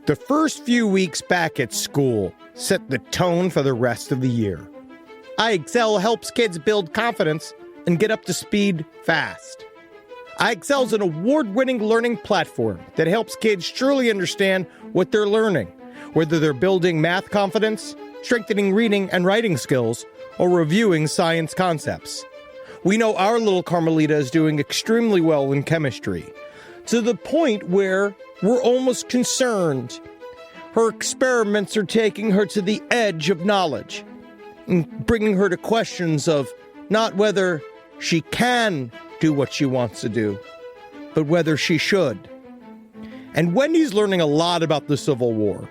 The first few weeks back at school set the tone for the rest of the year. iExcel helps kids build confidence and get up to speed fast. iExcel is an award-winning learning platform that helps kids truly understand what they're learning, whether they're building math confidence, strengthening reading and writing skills, or reviewing science concepts. We know our little Carmelita is doing extremely well in chemistry, to the point where we're almost concerned. Her experiments are taking her to the edge of knowledge and bringing her to questions of not whether she can do what she wants to do, but whether she should. And Wendy's learning a lot about the Civil War.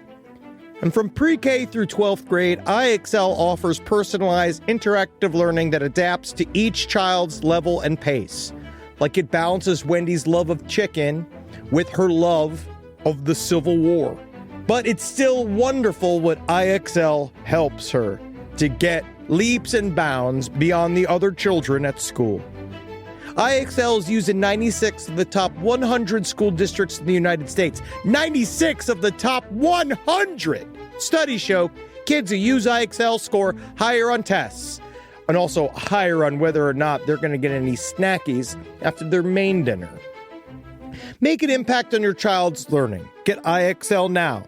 And from pre-K through 12th grade, iExcel offers personalized interactive learning that adapts to each child's level and pace. Like it balances Wendy's love of chicken with her love of the Civil War. But it's still wonderful what iExcel helps her to get leaps and bounds beyond the other children at school. iExcel is used in 96 of the top 100 school districts in the United States. 96 of the top 100! Studies show kids who use iExcel score higher on tests, and also higher on whether or not they're going to get any snackies after their main dinner. Make an impact on your child's learning. Get iExcel now.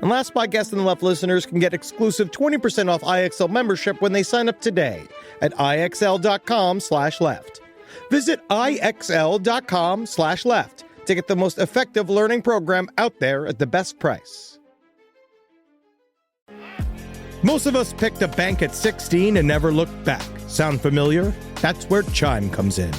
And Last Podcast on the Left listeners can get exclusive 20% off iExcel membership when they sign up today at iexcel.com/left. Visit iexcel.com/left to get the most effective learning program out there at the best price. Most of us picked a bank at 16 and never looked back. Sound familiar? That's where Chime comes in.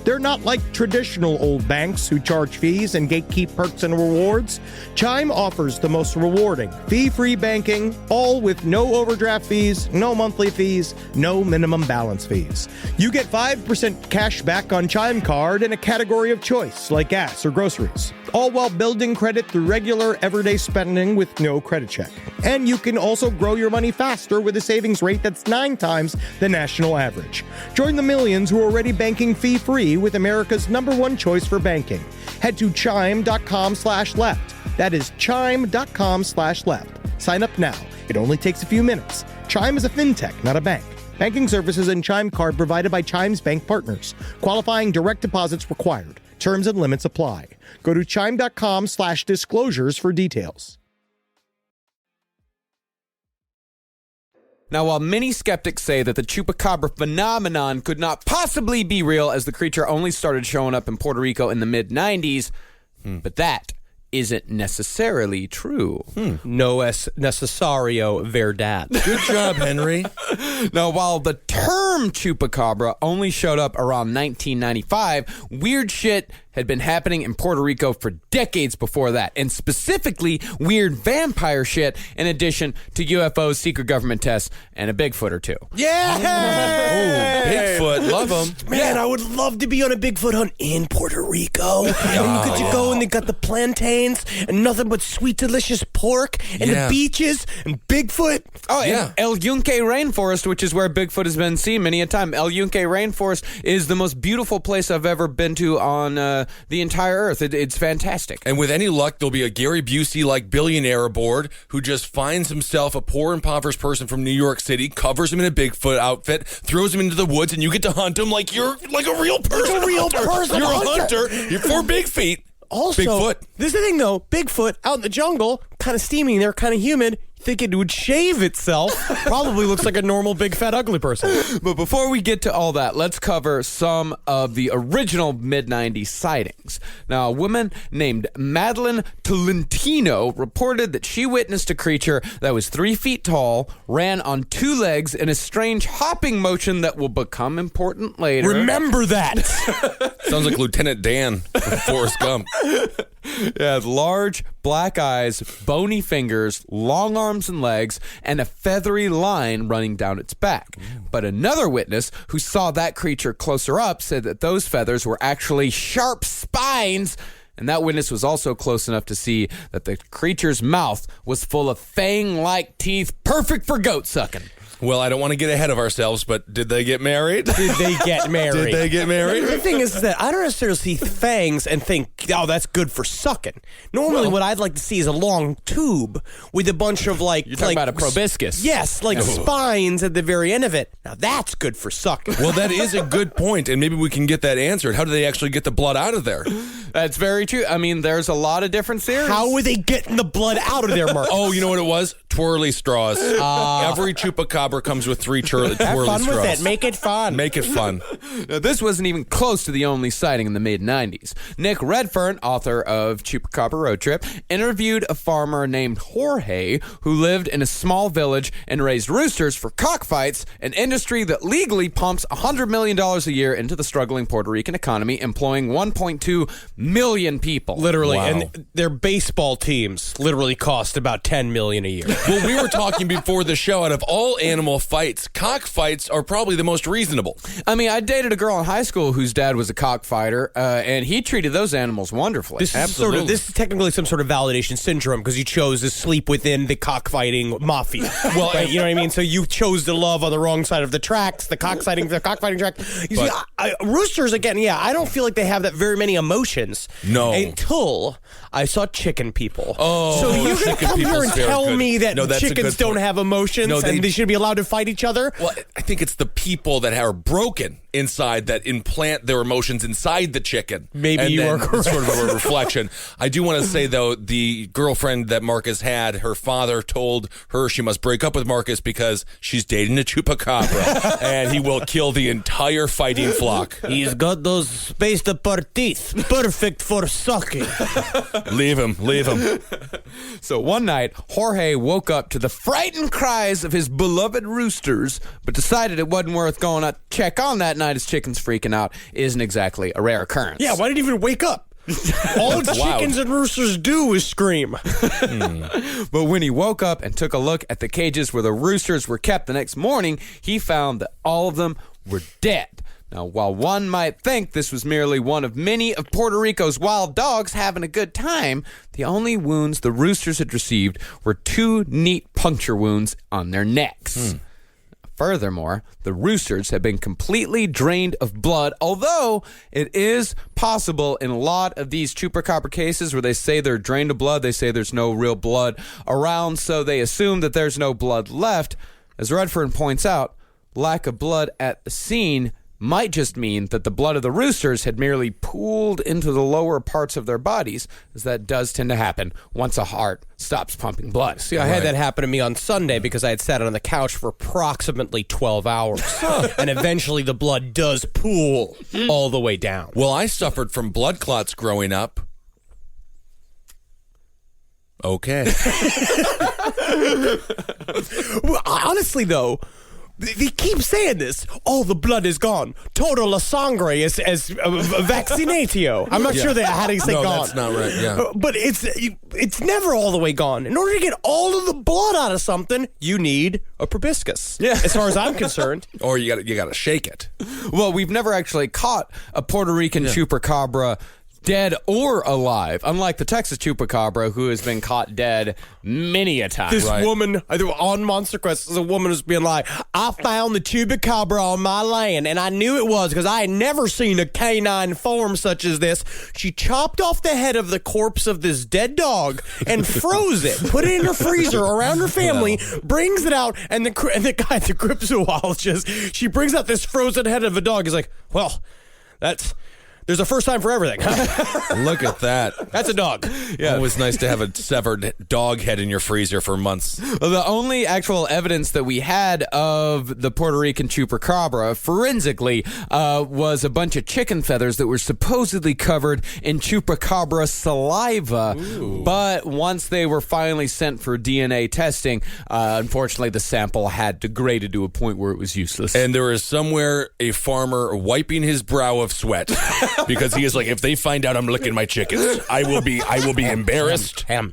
They're not like traditional old banks who charge fees and gatekeep perks and rewards. Chime offers the most rewarding, fee-free banking, all with no overdraft fees, no monthly fees, no minimum balance fees. You get 5% cash back on Chime Card in a category of choice, like gas or groceries, all while building credit through regular, everyday spending with no credit check. And you can also grow your money faster with a savings rate that's 9 times the national average. Join the millions who are already banking fee-free with America's #1 choice for banking. Head to chime.com/left. That is chime.com/left. Sign up now. It only takes a few minutes. Chime is a fintech, not a bank. Banking services and Chime Card provided by Chime's bank partners. Qualifying direct deposits required. Terms and limits apply. Go to chime.com/disclosures for details. Now, while many skeptics say that the Chupacabra phenomenon could not possibly be real, as the creature only started showing up in Puerto Rico in the mid-90s, but that isn't necessarily true. No es necesario verdad. Good job, Henry. Now, while the term Chupacabra only showed up around 1995, weird shit had been happening in Puerto Rico for decades before that, and specifically weird vampire shit in addition to UFOs, secret government tests, and a Bigfoot or two. Yeah! Bigfoot, love them. Man, I would love to be on a Bigfoot hunt in Puerto Rico. And you get to go and they got the plantains and nothing but sweet, delicious pork and the beaches and Bigfoot. Oh, and El Yunque Rainforest, which is where Bigfoot has been seen many a time. El Yunque Rainforest is the most beautiful place I've ever been to on the entire earth. It's fantastic. And with any luck, there'll be a Gary Busey-like billionaire aboard who just finds himself a poor, impoverished person from New York City, covers him in a Bigfoot outfit, throws him into the woods, and you get to hunt him like you're like a real person. Like a real person. You're a hunter. You're 4 big feet. Also, Bigfoot. This is the thing, though. Bigfoot out in the jungle, kind of steamy there, kind of humid. Think it would shave itself. Probably looks like a normal, big, fat, ugly person. But before we get to all that, let's cover some of the original mid-90s sightings. Now, a woman named Madeline Tolentino reported that she witnessed a creature that was 3 feet tall, ran on 2 legs in a strange hopping motion that will become important later. Remember that! Sounds like Lieutenant Dan from Forrest Gump. It had large black eyes, bony fingers, long arms and legs, and a feathery line running down its back. But another witness who saw that creature closer up said that those feathers were actually sharp spines. And that witness was also close enough to see that the creature's mouth was full of fang-like teeth, perfect for goat sucking. Well, I don't want to get ahead of ourselves, but did they get married? Did they get married? Did they get married? The thing is that I don't necessarily see fangs and think, oh, that's good for sucking. Normally, what I'd like to see is a long tube with a bunch of like... You're talking about a proboscis. Yes, like spines at the very end of it. Now, that's good for sucking. Well, that is a good point, and maybe we can get that answered. How do they actually get the blood out of there? That's very true. I mean, there's a lot of different theories. How are they getting the blood out of there, Mark? Oh, you know what it was? Twirly straws. Every Chupacabra comes with 3 twirly straws. Have fun with it. Make it fun. Make it fun. Now, this wasn't even close to the only sighting in the mid-90s. Nick Redfern, author of Chupacabra Road Trip, interviewed a farmer named Jorge who lived in a small village and raised roosters for cockfights, an industry that legally pumps $100 million a year into the struggling Puerto Rican economy, employing 1.2 million people. Literally. Wow. And their baseball teams literally cost about $10 million a year. Well, we were talking before the show, out of all animal fights, cockfights are probably the most reasonable. I mean, I dated a girl in high school whose dad was a cockfighter, and he treated those animals wonderfully. This is technically some sort of validation syndrome because you chose to sleep within the cockfighting mafia. Well, right? You know what I mean? So you chose to love on the wrong side of the tracks, the cockfighting track. You see, roosters, again, I don't feel like they have that very many emotions. No. Until I saw chicken people. Oh, so you're going to come here and tell me that that's chickens don't have emotions and they should be allowed to fight each other? Well, I think it's the people that are broken inside that implant their emotions inside the chicken. Maybe and you then are correct. It's sort of a reflection. I do want to say, though, the girlfriend that Marcus had, her father told her she must break up with Marcus because she's dating a Chupacabra and he will kill the entire fighting flock. He's got those spaced apart teeth. Perfect for sucking. Leave him. So one night, Jorge woke up to the frightened cries of his beloved roosters, but decided it wasn't worth going to check on that night night his chicken's freaking out isn't exactly a rare occurrence. Yeah, why didn't he even wake up? All chickens and roosters do is scream. But when he woke up and took a look at the cages where the roosters were kept the next morning, he found that all of them were dead. Now, while one might think this was merely one of many of Puerto Rico's wild dogs having a good time, the only wounds the roosters had received were 2 neat puncture wounds on their necks. Furthermore, the roosters have been completely drained of blood, although it is possible in a lot of these Chupacabra cases where they say they're drained of blood, they say there's no real blood around, so they assume that there's no blood left. As Redfern points out, lack of blood at the scene might just mean that the blood of the roosters had merely pooled into the lower parts of their bodies, as that does tend to happen once a heart stops pumping blood. See, I had that happen to me on Sunday because I had sat on the couch for approximately 12 hours. And eventually the blood does pool all the way down. Well, I suffered from blood clots growing up. Okay. Well, honestly, though, they keep saying this. All the blood is gone. Total la sangre is vaccinatio. I'm not sure how to say gone. No, that's not right, yeah. But it's never all the way gone. In order to get all of the blood out of something, you need a proboscis. Yeah. As far as I'm concerned. Or you got to shake it. Well, we've never actually caught a Puerto Rican Chupacabra dead or alive, unlike the Texas Chupacabra, who has been caught dead many a time. This woman on Monster Quest, there's a woman who's being like, I found the Chupacabra on my land, and I knew it was because I had never seen a canine form such as this. She chopped off the head of the corpse of this dead dog and froze it, put it in her freezer around her family, brings it out, and the guy, the cryptozoologist, she brings out this frozen head of a dog. He's like, well, there's a first time for everything. Look at that. That's a dog. Yeah. Always nice to have a severed dog head in your freezer for months. Well, the only actual evidence that we had of the Puerto Rican Chupacabra forensically was a bunch of chicken feathers that were supposedly covered in Chupacabra saliva. Ooh. But once they were finally sent for DNA testing, unfortunately the sample had degraded to a point where it was useless. And there is somewhere a farmer wiping his brow of sweat. Because he is like, if they find out I'm licking my chickens, I will be embarrassed. Ham.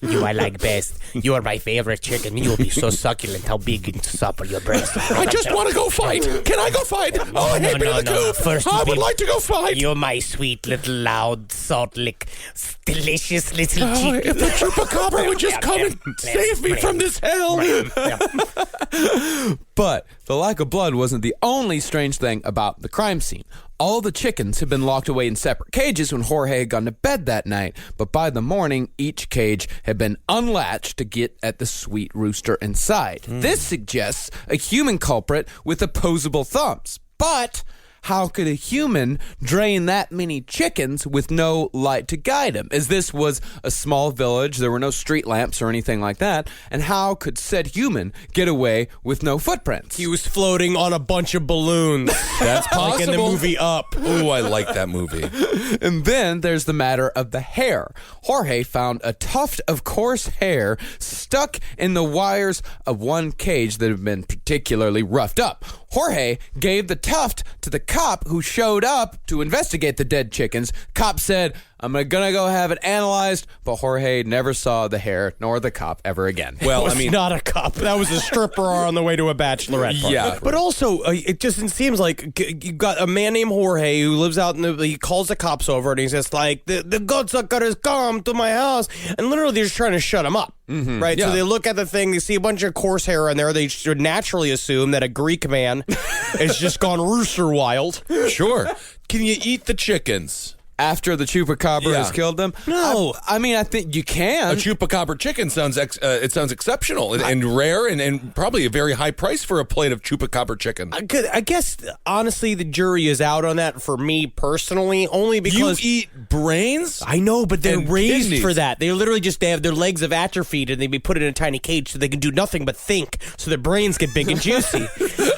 You I like best. You are my favorite chicken. You will be so succulent. How big and supple your breast. I just want to go fight. Can I go fight? Oh, hey, be the coop. First, I would like to go fight. You're my sweet little loud, salt lick, delicious little chicken. If the Chupacabra would just come and save me from this hell. But the lack of blood wasn't the only strange thing about the crime scene. All the chickens had been locked away in separate cages when Jorge had gone to bed that night, but by the morning, each cage had been unlatched to get at the sweet rooster inside. This suggests a human culprit with opposable thumbs. But how could a human drain that many chickens with no light to guide him? As this was a small village, there were no street lamps or anything like that, and how could said human get away with no footprints? He was floating on a bunch of balloons. That's possible. Like in the movie Up. Ooh, I like that movie. And then there's the matter of the hair. Jorge found a tuft of coarse hair stuck in the wires of one cage that had been particularly roughed up. Jorge gave the tuft to the cop who showed up to investigate the dead chickens. Cop said, I'm gonna go have it analyzed, but Jorge never saw the hair nor the cop ever again. Well, I mean, not a cop. That was a stripper on the way to a bachelorette party. Yeah, but also it just seems like you got a man named Jorge who lives out he calls the cops over and he's just like, the goatsucker has come to my house, and literally they're just trying to shut him up. Mm-hmm. Right? Yeah. So they look at the thing, they see a bunch of coarse hair in there. They should naturally assume that a Greek man has just gone rooster wild. Sure. Can you eat the chickens? After the Chupacabra has killed them? No. I mean, I think you can. A Chupacabra chicken sounds exceptional and rare and probably a very high price for a plate of Chupacabra chicken. I guess, honestly, the jury is out on that for me personally, only because... You eat brains? I know, but they're raised kidneys. for that. They literally they have their legs have atrophied and they be put in a tiny cage so they can do nothing but think, so their brains get big and juicy.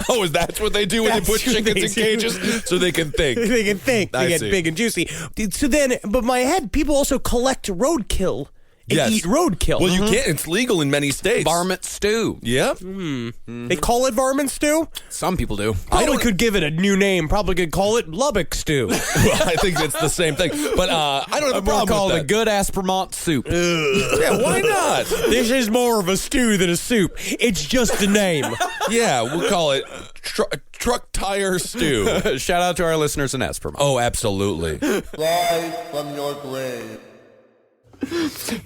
Oh, is that what they do when they put chickens in cages? So they can think. They can think. They get big and juicy. So then, but my head, people also collect roadkill and eat roadkill. Well, you can't. It's legal in many states. Varmint stew. Yep. They call it varmint stew? Some people do. Probably could give it a new name. Probably could call it Lubbock stew. Well, I think it's the same thing. But I don't have a problem call with it that. a good Aspermont soup. Yeah, why not? This is more of a stew than a soup. It's just a name. Yeah, we'll call it truck tire stew. Shout out to our listeners in Aspermont. Oh, absolutely. Rise from your grave.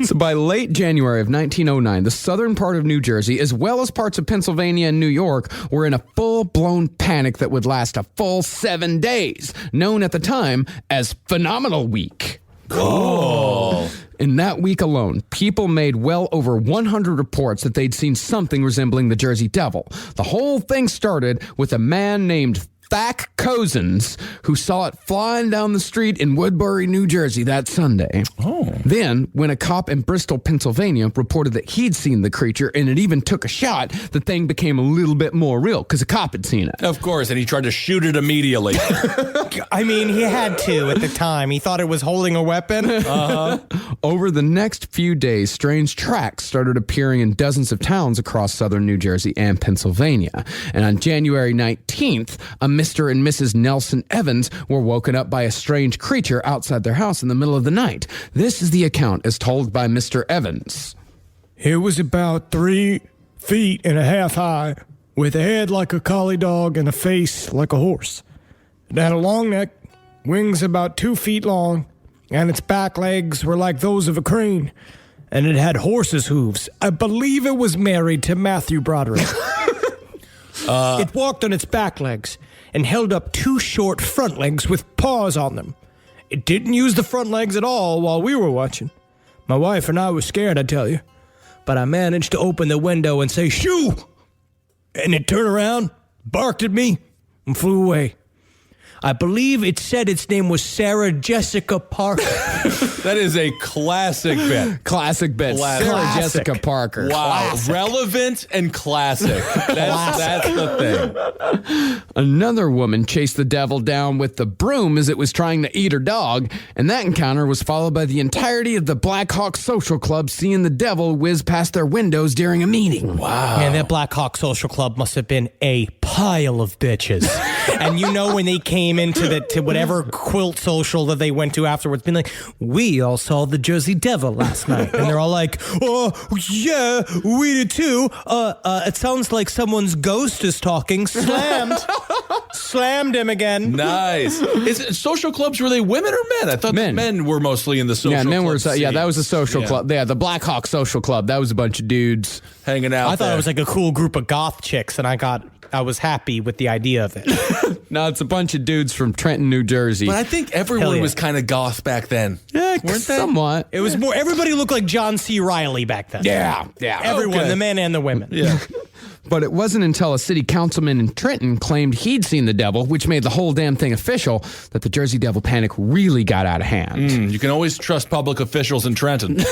So by late January of 1909, the southern part of New Jersey, as well as parts of Pennsylvania and New York, were in a full-blown panic that would last a full 7 days, known at the time as Phenomenal Week. Oh. In that week alone, people made well over 100 reports that they'd seen something resembling the Jersey Devil. The whole thing started with a man named Thack Cozens, who saw it flying down the street in Woodbury, New Jersey that Sunday. Oh. Then, when a cop in Bristol, Pennsylvania reported that he'd seen the creature and it even took a shot, the thing became a little bit more real because a cop had seen it. Of course, and he tried to shoot it immediately. I mean, he had to at the time. He thought it was holding a weapon. Over the next few days, strange tracks started appearing in dozens of towns across southern New Jersey and Pennsylvania. And on January 19th, a Mr. and Mrs. Nelson Evans were woken up by a strange creature outside their house in the middle of the night. This is the account as told by Mr. Evans. It was about 3.5 feet high, with a head like a collie dog and a face like a horse. It had a long neck, wings about 2 feet long, and its back legs were like those of a crane. And it had horse's hooves. I believe it was married to Matthew Broderick. It walked on its back legs and held up 2 short front legs with paws on them. It didn't use the front legs at all while we were watching. My wife and I were scared, I tell you. But I managed to open the window and say, "Shoo!" And it turned around, barked at me, and flew away. I believe it said its name was Sarah Jessica Parker. That is a classic bit. Classic bit. Sarah Jessica Parker. Wow. Classic. Relevant and classic. That's the thing. Another woman chased the devil down with the broom as it was trying to eat her dog, and that encounter was followed by the entirety of the Black Hawk Social Club seeing the devil whiz past their windows during a meeting. Wow. Man, that Black Hawk Social Club must have been a pile of bitches. And you know when they came into to whatever quilt social that they went to afterwards, being like, "We all saw the Jersey Devil last night," and they're all like, "Oh yeah, we did too. It sounds like someone's ghost is talking." Slammed him again. Nice. Social clubs, were they women or men? I thought men were mostly in the social club. Yeah, men were. Yeah, that was a social club. Yeah, the Black Hawk Social Club. That was a bunch of dudes hanging out. I thought it was like a cool group of goth chicks, and I was happy with the idea of it. No, it's a bunch of dudes from Trenton, New Jersey. But I think everyone was kind of goth back then. Yeah, weren't they? Somewhat. It was more. Everybody looked like John C. Reilly back then. Yeah. Everyone, the men and the women. Yeah. But it wasn't until a city councilman in Trenton claimed he'd seen the devil, which made the whole damn thing official, that the Jersey Devil panic really got out of hand. You can always trust public officials in Trenton.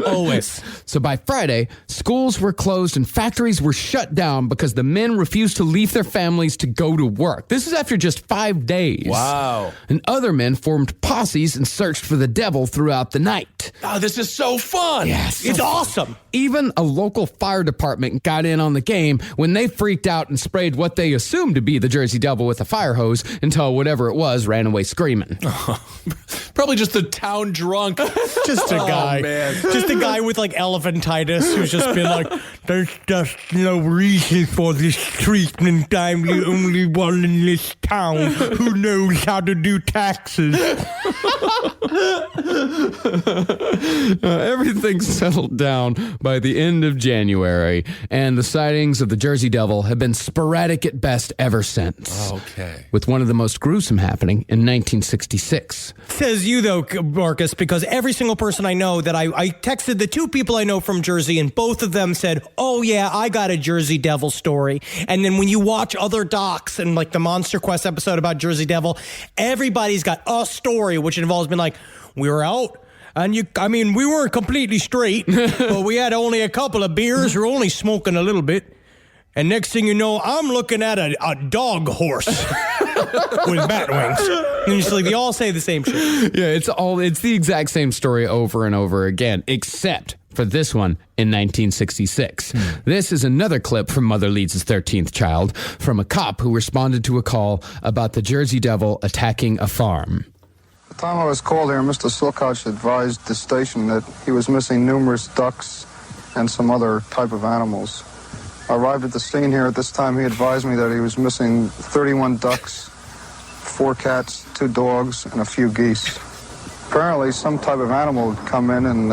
Always. So by Friday, schools were closed and factories were shut down because the men refused to leave their families to go to work. This is after just 5 days. Wow. And other men formed posses and searched for the devil throughout the night. Oh, this is so fun. Yes. It's awesome. Even a local fire department got in on the game when they freaked out and sprayed what they assumed to be the Jersey Devil with a fire hose until whatever it was ran away screaming. Probably just the town drunk. Just a guy. Man. Just a guy with like elephantitis who's just been like, "There's just no reason for this treatment. I'm the only one in this town who knows how to do taxes." Everything settled down by the end of January, and the sightings of the Jersey Devil have been sporadic at best ever since. Okay. With one of the most gruesome happening in 1966. Says you though, Marcus, because every single person I know that I texted the 2 people I know from Jersey, and both of them said, "Oh yeah, I got a Jersey Devil story." And then when you watch other docs and like the Monster Quest episode about Jersey Devil, everybody's got a story which involves been like, "We were out. And we weren't completely straight, but we had only a couple of beers. We're only smoking a little bit. And next thing you know, I'm looking at a dog horse with bat wings. And it's like, they all say the same shit. Yeah, it's the exact same story over and over again, except for this one in 1966. This is another clip from Mother Leeds' 13th child from a cop who responded to a call about the Jersey Devil attacking a farm. The time I was called here, Mr. Silkoch advised the station that he was missing numerous ducks and some other type of animals. I arrived at the scene here. At this time, he advised me that he was missing 31 ducks, 4 cats, 2 dogs, and a few geese. Apparently, some type of animal had come in and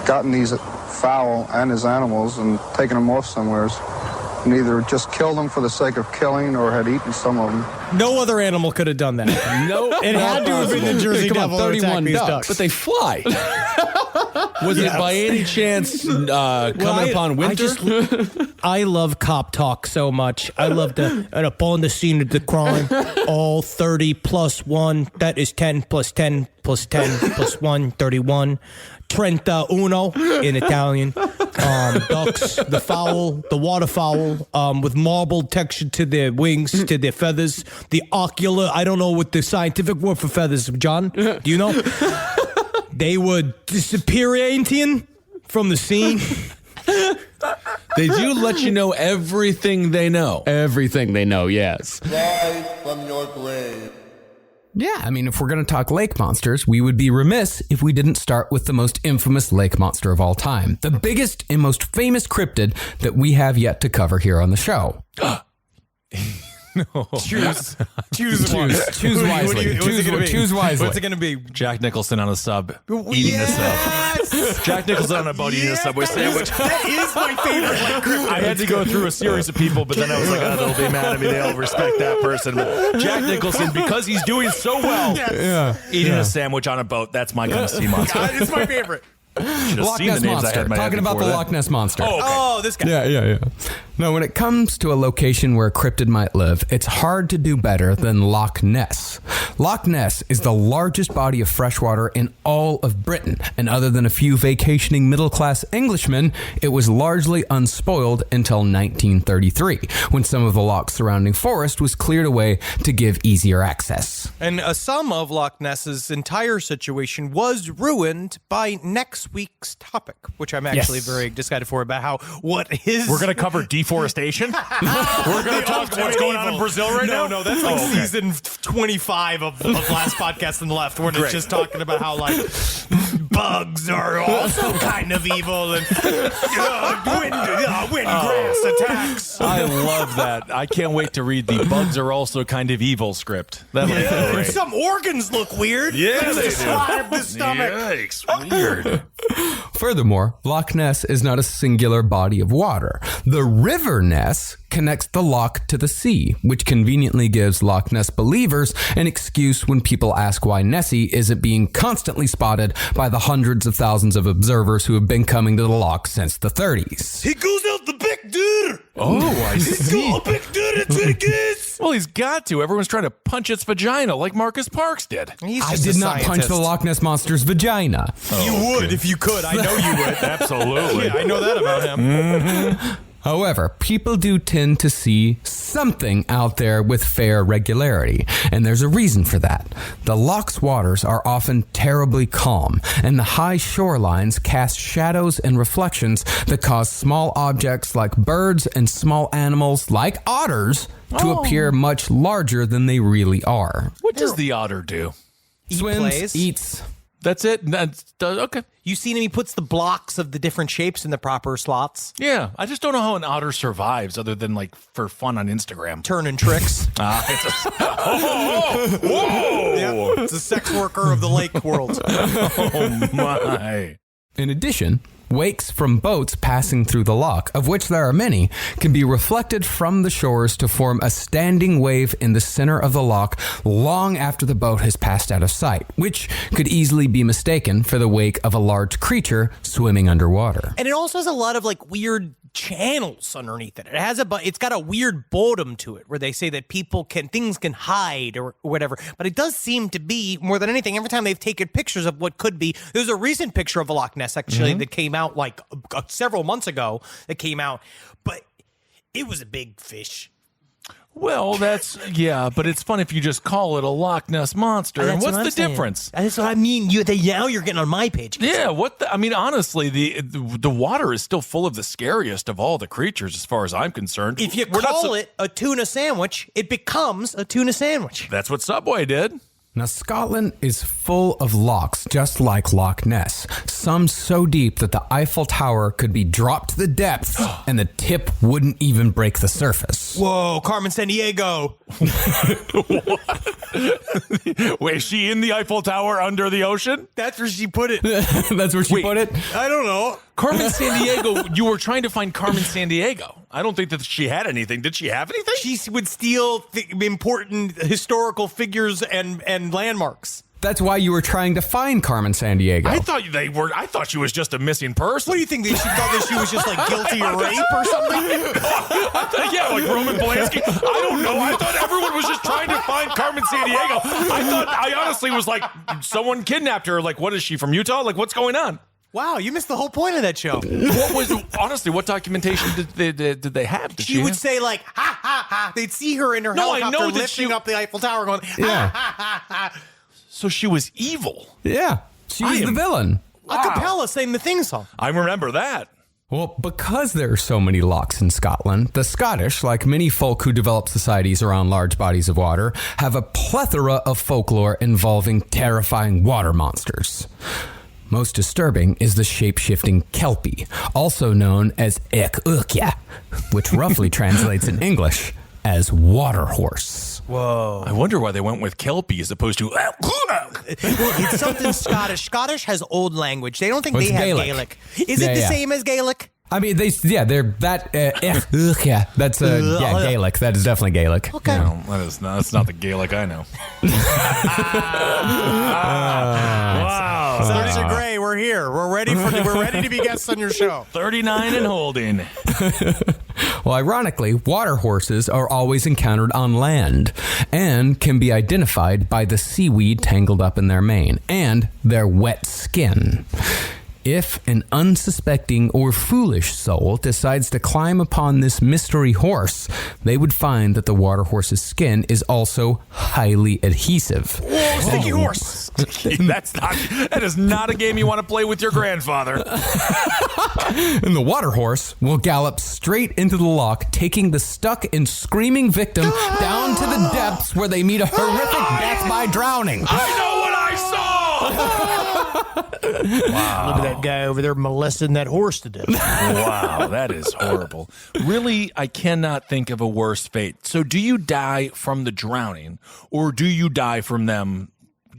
gotten these fowl and his animals and taken them off somewhere. And either just killed them for the sake of killing or had eaten some of them. No other animal could have done that. No, it had to have been the Jersey Devil. 31 ducks. But they fly. Was it by any chance coming upon winter? I love cop talk so much. I love and upon the scene of the crime, all 30 plus 1, that is 10 plus 10 plus 10 plus 1, 31. Trenta uno in Italian. Ducks, the fowl, the waterfowl, with marble texture to their wings, to their feathers. The ocular, I don't know what the scientific word for feathers, John. Do you know? They were disappearing from the scene. They do let you know everything they know. Everything they know, yes. Rise from your grave. Yeah, I mean, if we're going to talk lake monsters, we would be remiss if we didn't start with the most infamous lake monster of all time. The biggest and most famous cryptid that we have yet to cover here on the show. No. Choose Choose wisely. Choose wisely. What's it going to be? Jack Nicholson on a sub, eating a sub. Jack Nicholson on a boat eating a Subway sandwich. That is my favorite. I had to go through a series of people, but then I was like, oh, they'll be mad at me. They'll respect that person. But Jack Nicholson, because he's doing so well, eating a sandwich on a boat, that's my kind of sea monster. God, it's my favorite. Loch Ness Monster. Talking about the Loch Ness Monster. Oh, okay. Oh, this guy. Yeah. Now, when it comes to a location where a cryptid might live, it's hard to do better than Loch Ness. Loch Ness is the largest body of freshwater in all of Britain, and other than a few vacationing middle-class Englishmen, it was largely unspoiled until 1933, when some of the loch's surrounding forest was cleared away to give easier access. And some of Loch Ness's entire situation was ruined by next week's topic, which I'm actually very excited for, about what his... We're going to cover deforestation? We're going to talk what's going on in Brazil right now? No, that's like season 25 of last podcast on the left, when it's just talking about how, like, bugs are also kind of evil, and windgrass attacks. I love that. I can't wait to read the bugs are also kind of evil script. That'll be great. Some organs look weird. Yeah, they describe do. the stomach. Yikes, weird. Furthermore, Loch Ness is not a singular body of water. The River Ness connects the loch to the sea, which conveniently gives Loch Ness believers an excuse when people ask why Nessie isn't being constantly spotted by the hundreds of thousands of observers who have been coming to the loch since the 30s. He goes out the big dude. Oh, I see. He's got a big dude. That's what it is. Well, he's got to. Everyone's trying to punch its vagina like Marcus Parks did. I did not punch the Loch Ness Monster's vagina. You would if you could. I know you would. Absolutely. Yeah, I know that about him. Mm-hmm. However, people do tend to see something out there with fair regularity, and there's a reason for that. The loch's waters are often terribly calm, and the high shorelines cast shadows and reflections that cause small objects like birds and small animals like otters to appear much larger than they really are. What does the otter do? Swims, eats. That's it? That's okay. You seen him? He puts the blocks of the different shapes in the proper slots. Yeah, I just don't know how an otter survives other than like for fun on Instagram. Turning tricks. Whoa! Yeah, it's a sex worker of the lake world. Oh my. In addition, wakes from boats passing through the loch, of which there are many, can be reflected from the shores to form a standing wave in the center of the loch long after the boat has passed out of sight, which could easily be mistaken for the wake of a large creature swimming underwater. And it also has a lot of like weird channels underneath it. It's got a weird bottom to it where they say that things can hide or whatever. But it does seem to be, more than anything, every time they've taken pictures of what could be. There's a recent picture of a Loch Ness actually that came out like several months ago that came out. But It was a big fish. Well, but it's fun if you just call it a Loch Ness monster. And what's the difference? That's what I mean. Now you're getting on my page. Yeah, honestly, the water is still full of the scariest of all the creatures as far as I'm concerned. If you call it a tuna sandwich, it becomes a tuna sandwich. That's what Subway did. Now, Scotland is full of lochs, just like Loch Ness. Some so deep that the Eiffel Tower could be dropped to the depths and the tip wouldn't even break the surface. Whoa, Carmen Sandiego. Wait, is she in the Eiffel Tower under the ocean? That's where she put it. That's where she put it? I don't know. Carmen Sandiego, you were trying to find Carmen Sandiego. I don't think that she had anything. Did she have anything? She would steal important historical figures and landmarks. That's why you were trying to find Carmen Sandiego. I thought she was just a missing person. What do you think? She thought that she was just like guilty of rape or something? Yeah, like Roman Polanski. I don't know. I thought everyone was just trying to find Carmen Sandiego. I honestly was like, someone kidnapped her. Like, what is she, from Utah? Like, what's going on? Wow, you missed the whole point of that show. What documentation did they have? She would say like, ha, ha, ha. They'd see her in her helicopter lifting up the Eiffel Tower going, ha, ha, ha. So she was evil. Yeah, she was the villain. Wow. A cappella sang the theme song. I remember that. Well, because there are so many lochs in Scotland, the Scottish, like many folk who develop societies around large bodies of water, have a plethora of folklore involving terrifying water monsters. Most disturbing is the shape-shifting kelpie, also known as Ekukya, which roughly translates in English as water horse. Whoa. I wonder why they went with kelpie as opposed to... It's something Scottish. Scottish has old language. They don't think they have Gaelic. Is it the same as Gaelic? I mean, they're that. That's Gaelic. That is definitely Gaelic. Okay, no, that's not the Gaelic I know. Wow, Sergeant Gray, we're here. We're ready to be guests on your show. 39 and holding. Well, ironically, water horses are always encountered on land and can be identified by the seaweed tangled up in their mane and their wet skin. If an unsuspecting or foolish soul decides to climb upon this mystery horse, they would find that the water horse's skin is also highly adhesive. Whoa, sticky horse! That is not a game you want to play with your grandfather. And the water horse will gallop straight into the loch, taking the stuck and screaming victim down to the depths where they meet a horrific death by drowning. I know what I saw! Wow. Look at that guy over there molesting that horse to death. Wow, that is horrible. Really, I cannot think of a worse fate. So do you die from the drowning, or do you die from them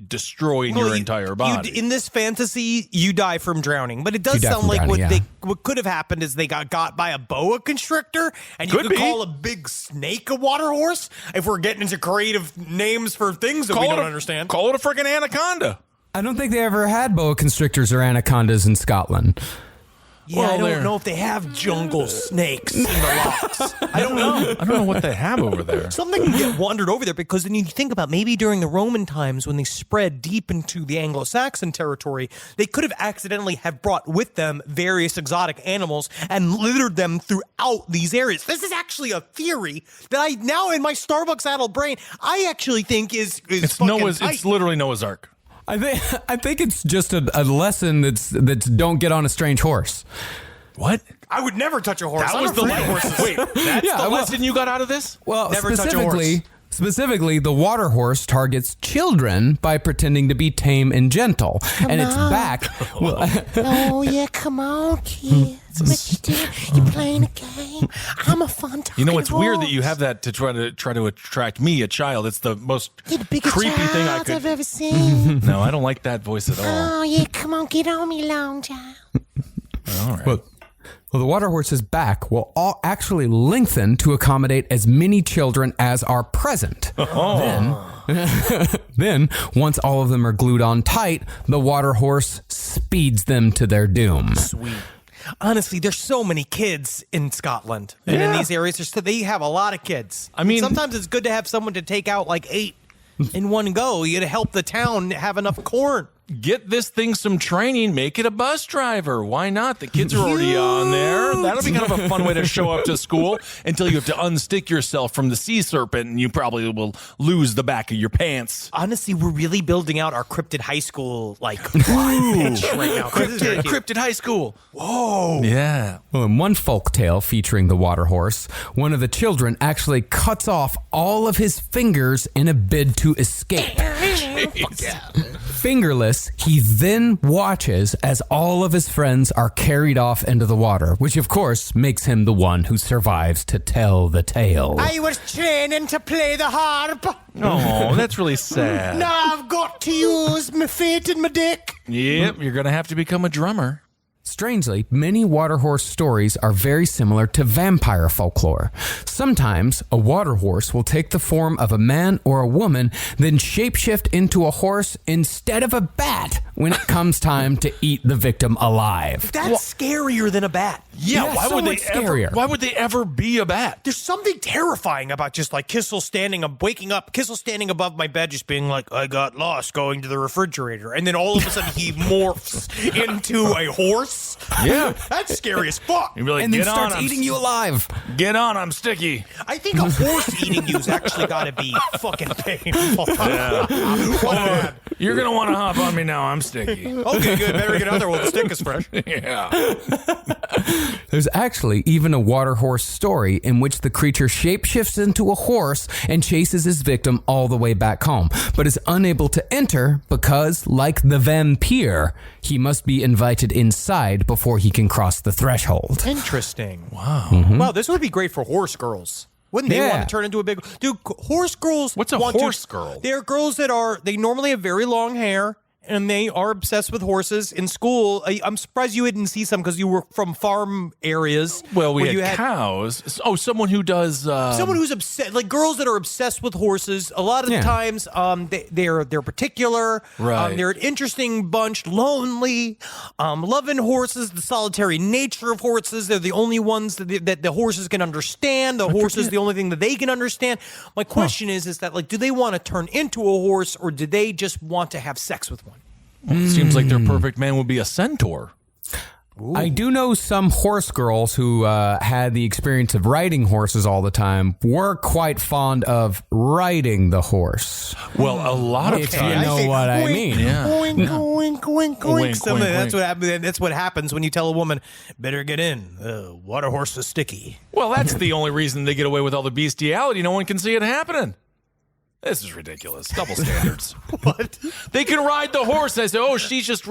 destroying your entire body? In this fantasy, you die from drowning, but it does sound like what could have happened is they got by a boa constrictor, and you could call a big snake a water horse if we're getting into creative names for things that we don't understand. Call it a freaking anaconda. I don't think they ever had boa constrictors or anacondas in Scotland. Yeah, well, I don't know if they have jungle snakes in the lochs. I don't know. I don't know what they have over there. Something can get wandered over there because then you think about maybe during the Roman times when they spread deep into the Anglo-Saxon territory, they could have accidentally have brought with them various exotic animals and littered them throughout these areas. This is actually a theory that I now in my Starbucks addled brain I actually think is it's literally Noah's Ark. I think it's just a lesson that's don't get on a strange horse. What? I would never touch a horse. That was the horses. Wait, that's the lesson you got out of this? Well, never touch a horse. Specifically, the water horse targets children by pretending to be tame and gentle. Its back... Oh, yeah, come on, kids. What you do? You're playing a game. I'm a fun talking You know, it's horse. weird that you have that to try to attract me, a child. It's the most You're the biggest creepy child thing I could... I've ever seen. No, I don't like that voice at all. Oh, yeah, come on, get on me, long child. All right. Well, the water horse's back will all actually lengthen to accommodate as many children as are present. Then, once all of them are glued on tight, the water horse speeds them to their doom. Sweet. Honestly, there's so many kids in Scotland and in these areas. They have a lot of kids. I mean, sometimes it's good to have someone to take out like 8 in one go. You got to help the town have enough corn. get this thing some training, make it a bus driver. Why not? The kids are already on there. That'll be kind of a fun way to show up to school until you have to unstick yourself from the sea serpent, and you probably will lose the back of your pants. Honestly, we're really building out our cryptid high school, like, pitch right now. Cryptid high school. Whoa. Yeah. Well, in one folk tale featuring the water horse, one of the children actually cuts off all of his fingers in a bid to escape. Fingerless, he then watches as all of his friends are carried off into the water, which of course makes him the one who survives to tell the tale. I was training to play the harp. Oh, that's really sad. Now I've got to use my feet and my dick. Yep, you're going to have to become a drummer. Strangely, many water horse stories are very similar to vampire folklore. Sometimes, a water horse will take the form of a man or a woman, then shapeshift into a horse instead of a bat when it comes time to eat the victim alive. That's scarier than a bat. Yeah, why would they ever be a bat? There's something terrifying about just like Kissel waking up, Kissel standing above my bed, just being like, I got lost going to the refrigerator. And then all of a sudden he morphs into a horse. Yeah. That's scary as fuck. You'd be like, And then starts eating you alive. Get on, I'm sticky. I think a horse eating you's actually got to be fucking painful. Yeah. You're going to want to hop on me now. I'm sticky. Okay, good. Better get out there while the stick is fresh. Yeah. There's actually even a water horse story in which the creature shapeshifts into a horse and chases his victim all the way back home, but is unable to enter because, like the vampire, he must be invited inside before he can cross the threshold. Interesting. Wow. Mm-hmm. Wow, this would be great for horse girls. Wouldn't they want to turn into a big... Dude, horse girls... What's a horse girl? They're girls that they normally have very long hair, and they are obsessed with horses. In school, I'm surprised you didn't see some because you were from farm areas. Well, we where had cows. Oh, someone who does... someone who's obsessed... Like, girls that are obsessed with horses, a lot of the times, they're particular. Right. They're an interesting bunch, lonely, loving horses, the solitary nature of horses. They're the only ones that the horses can understand. The horse is the only thing that they can understand. My question is that, like, do they want to turn into a horse, or do they just want to have sex with one? Well, it seems like their perfect man would be a centaur. Ooh. I do know some horse girls who had the experience of riding horses all the time were quite fond of riding the horse. Well, a lot of if times. you know what I mean. Yeah. Wink, wink, wink, wink. That's what happens when you tell a woman, better get in. Water horse is sticky. Well, that's the only reason they get away with all the bestiality. No one can see it happening. This is ridiculous. Double standards. What? They can ride the horse. I say, oh, she's just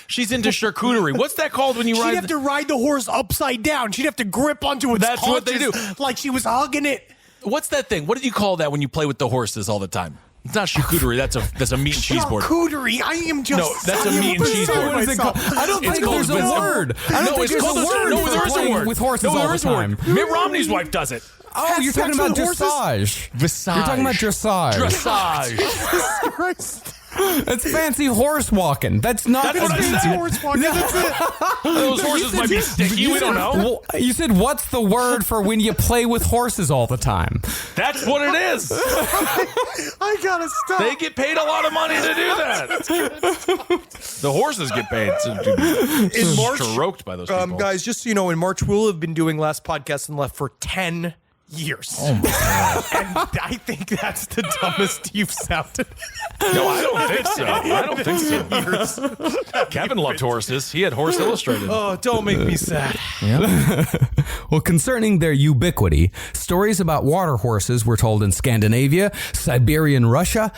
she's into charcuterie. What's that called when you ride? She'd have to ride the horse upside down. She'd have to grip onto its That's what they do. Like she was hugging it. What's that thing? What do you call that when you play with the horses all the time? It's not charcuterie. That's a meat and cheese board. Charcuterie. I am just. No, that's a meat and cheese board. What is it called? I don't think there's a word. I don't think there's a word. No, there is a word. With horses all the time. Mitt Romney's wife does it. Oh, you're talking about dressage. Dressage. You're talking about dressage. Dressage. That's fancy horse walking. That's not what I fancy said. horse walking. That's it. Those horses might be sticky. We don't know. Well, you said, what's the word for when you play with horses all the time? That's what it is. I gotta stop. They get paid a lot of money to do that. The horses get paid to be In March, stroked by those people. Guys, just so you know, in March, we'll have been doing Last Podcast and Left for 10 years. Oh my God. And I think that's the dumbest you've sounded. No, I don't think so. I don't think so. Kevin loved horses. He had Horse Illustrated. Oh, don't make me sad. Yeah. Well, concerning their ubiquity, stories about water horses were told in Scandinavia, Siberian Russia,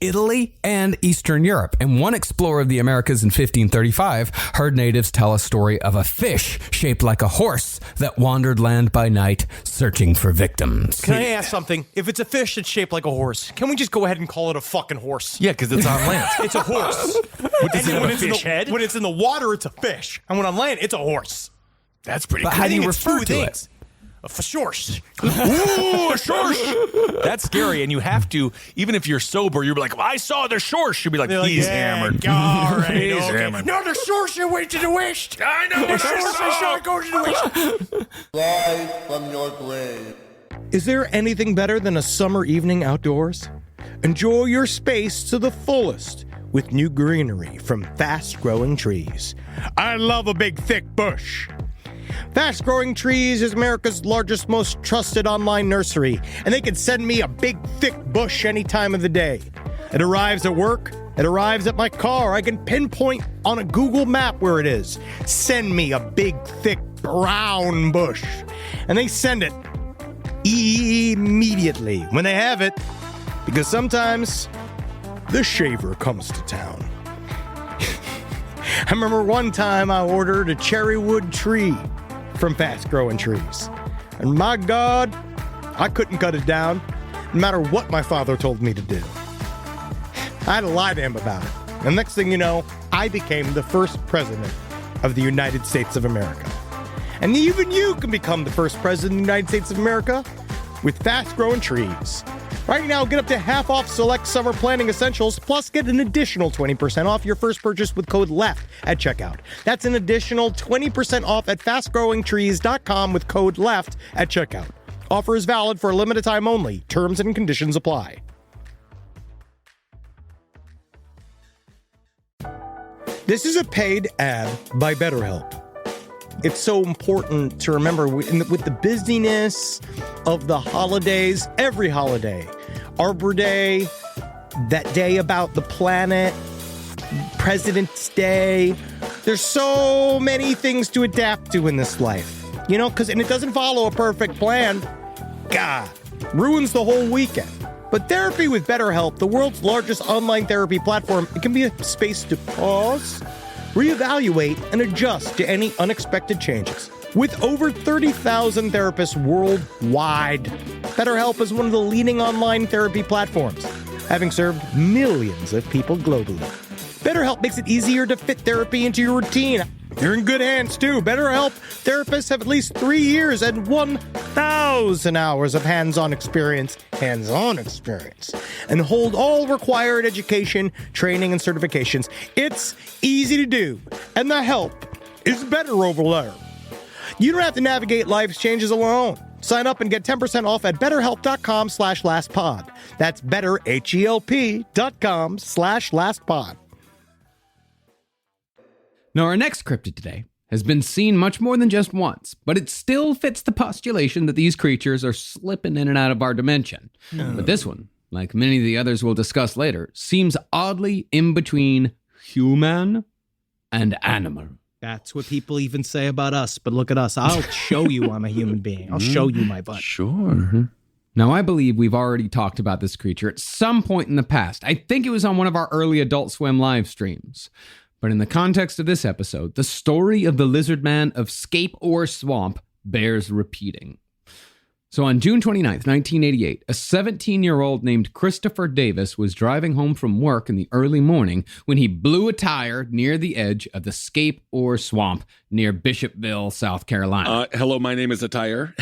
Italy, and Eastern Europe. And one explorer of the Americas in 1535 heard natives tell a story of a fish shaped like a horse that wandered land by night searching for victims. Can I ask something? If it's a fish that's shaped like a horse, can we just go ahead and call it a fucking horse? Yeah, because it's on land. It's a horse. What does it have, a fish head? When it's in the water, it's a fish. And when on land, it's a horse. That's pretty But cool. how do you I think it's refer two to things. it? A fashorsh. Ooh, a shorsh. That's scary, and you have to, even if you're sober, you're like, I saw the shorsh. You'll be like, he's hammered. All right, He's okay. hammered. No, the shorsh is way to the west. I know. The shorsh is short going to the west. Rise from your grave. Is there anything better than a summer evening outdoors? Enjoy your space to the fullest with new greenery from Fast Growing Trees. I love a big, thick bush. Fast Growing Trees is America's largest, most trusted online nursery, and they can send me a big, thick bush any time of the day. It arrives at work. It arrives at my car. I can pinpoint on a Google map where it is. Send me a big, thick, brown bush. And they send it immediately when they have it, because sometimes the shaver comes to town. I remember one time I ordered a cherrywood tree from Fast Growing Trees. And my God, I couldn't cut it down, no matter what my father told me to do. I had to lie to him about it. And next thing you know, I became the first president of the United States of America. And even you can become the first president of the United States of America with Fast Growing Trees. Right now, get up to half off select summer planting essentials, plus get an additional 20% off your first purchase with code LEFT at checkout. That's an additional 20% off at fastgrowingtrees.com with code LEFT at checkout. Offer is valid for a limited time only. Terms and conditions apply. This is a paid ad by BetterHelp. It's so important to remember with the busyness of the holidays, every holiday, Arbor Day, that day about the planet, President's Day. There's so many things to adapt to in this life, and it doesn't follow a perfect plan. God, ruins the whole weekend. But therapy with BetterHelp, the world's largest online therapy platform, it can be a space to pause, reevaluate, and adjust to any unexpected changes. With over 30,000 therapists worldwide, BetterHelp is one of the leading online therapy platforms, having served millions of people globally. BetterHelp makes it easier to fit therapy into your routine. You're in good hands, too. BetterHelp therapists have at least 3 years and 1,000 hours of hands-on experience, and hold all required education, training, and certifications. It's easy to do, and the help is better over there. You don't have to navigate life's changes alone. Sign up and get 10% off at betterhelp.com/lastpod. That's betterhelp.com/lastpod. Now, our next cryptid today has been seen much more than just once, but it still fits the postulation that these creatures are slipping in and out of our dimension. But this one, like many of the others we'll discuss later, seems oddly in between human and animal. That's what people even say about us, but look at us. I'll show you I'm a human being. I'll show you my butt. Sure. Now, I believe we've already talked about this creature at some point in the past. I think it was on one of our early Adult Swim live streams. But in the context of this episode, the story of the lizard man of Scape Ore Swamp bears repeating. So on June 29th, 1988, a 17-year-old named Christopher Davis was driving home from work in the early morning when he blew a tire near the edge of the Scape Ore Swamp near Bishopville, South Carolina. Hello, my name is Attire.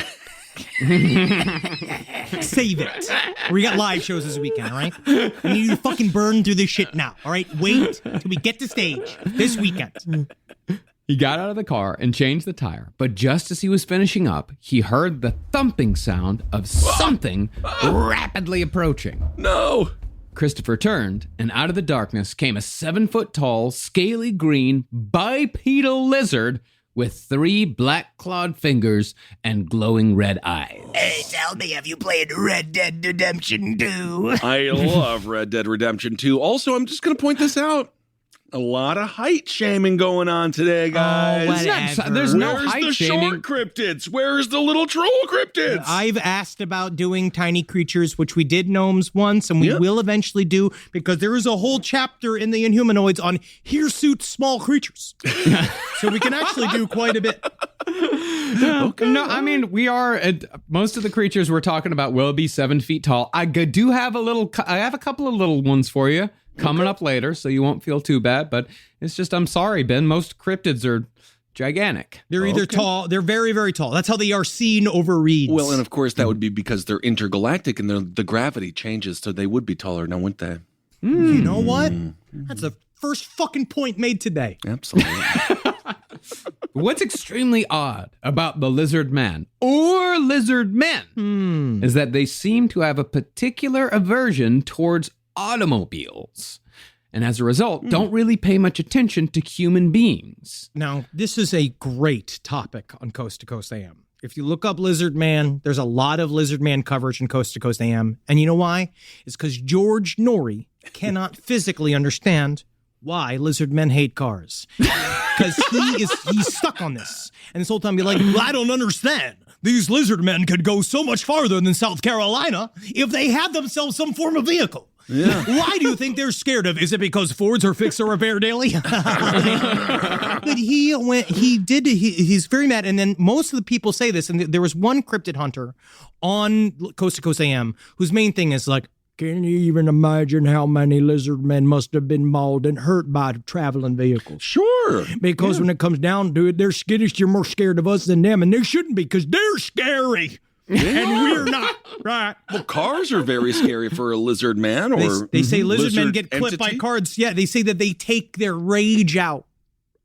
Save it. We got live shows this weekend, all right? We need to fucking burn through this shit now, all right? Wait till we get to stage this weekend. He got out of the car and changed the tire, but just as he was finishing up, he heard the thumping sound of something rapidly approaching. No! Christopher turned, and out of the darkness came a 7-foot-tall, scaly green, bipedal lizard with 3 black-clawed fingers and glowing red eyes. Hey, tell me, have you played Red Dead Redemption 2? I love Red Dead Redemption 2. Also, I'm just going to point this out. A lot of height shaming going on today, guys. There's no height Where's the shaming. short cryptids? Where's the little troll cryptids? I've asked about doing tiny creatures, which we did gnomes once, and we will eventually do, because there is a whole chapter in the Inhumanoids on hirsute small creatures. So we can actually do quite a bit. Okay. No, I mean, we are, most of the creatures we're talking about will be 7 feet tall. I do have I have a couple of little ones for you coming up later, so you won't feel too bad, but it's just, I'm sorry, Ben, most cryptids are gigantic. They're either tall, they're very, very tall. That's how they are seen over reeds. Well, and of course, that would be because they're intergalactic and the gravity changes, so they would be taller now, wouldn't they? You know what? That's the first fucking point made today. Absolutely. What's extremely odd about the lizard man or lizard men is that they seem to have a particular aversion towards automobiles. and as a result, don't really pay much attention to human beings. Now, this is a great topic on Coast to Coast AM. If you look up Lizard Man, there's a lot of Lizard Man coverage in Coast to Coast AM. And you know why? It's because George Norrie cannot physically understand why lizard men hate cars. Because he's stuck on this. And this whole time you're like, well, I don't understand. These lizard men could go so much farther than South Carolina if they had themselves some form of vehicle. Yeah. Why do you think they're scared of? Is it because Fords are fixer or bear daily? But he's very mad. And then most of the people say this. And there was one cryptid hunter on Coast to Coast AM whose main thing is like, can you even imagine how many lizard men must have been mauled and hurt by traveling vehicles? Sure. Because when it comes down to it, they're skittish. You're more scared of us than them. And they shouldn't be because they're scary. And we're not, right? Well, cars are very scary for a lizard man. Or they say lizard men get clipped entity? by cars. Yeah, they say that they take their rage out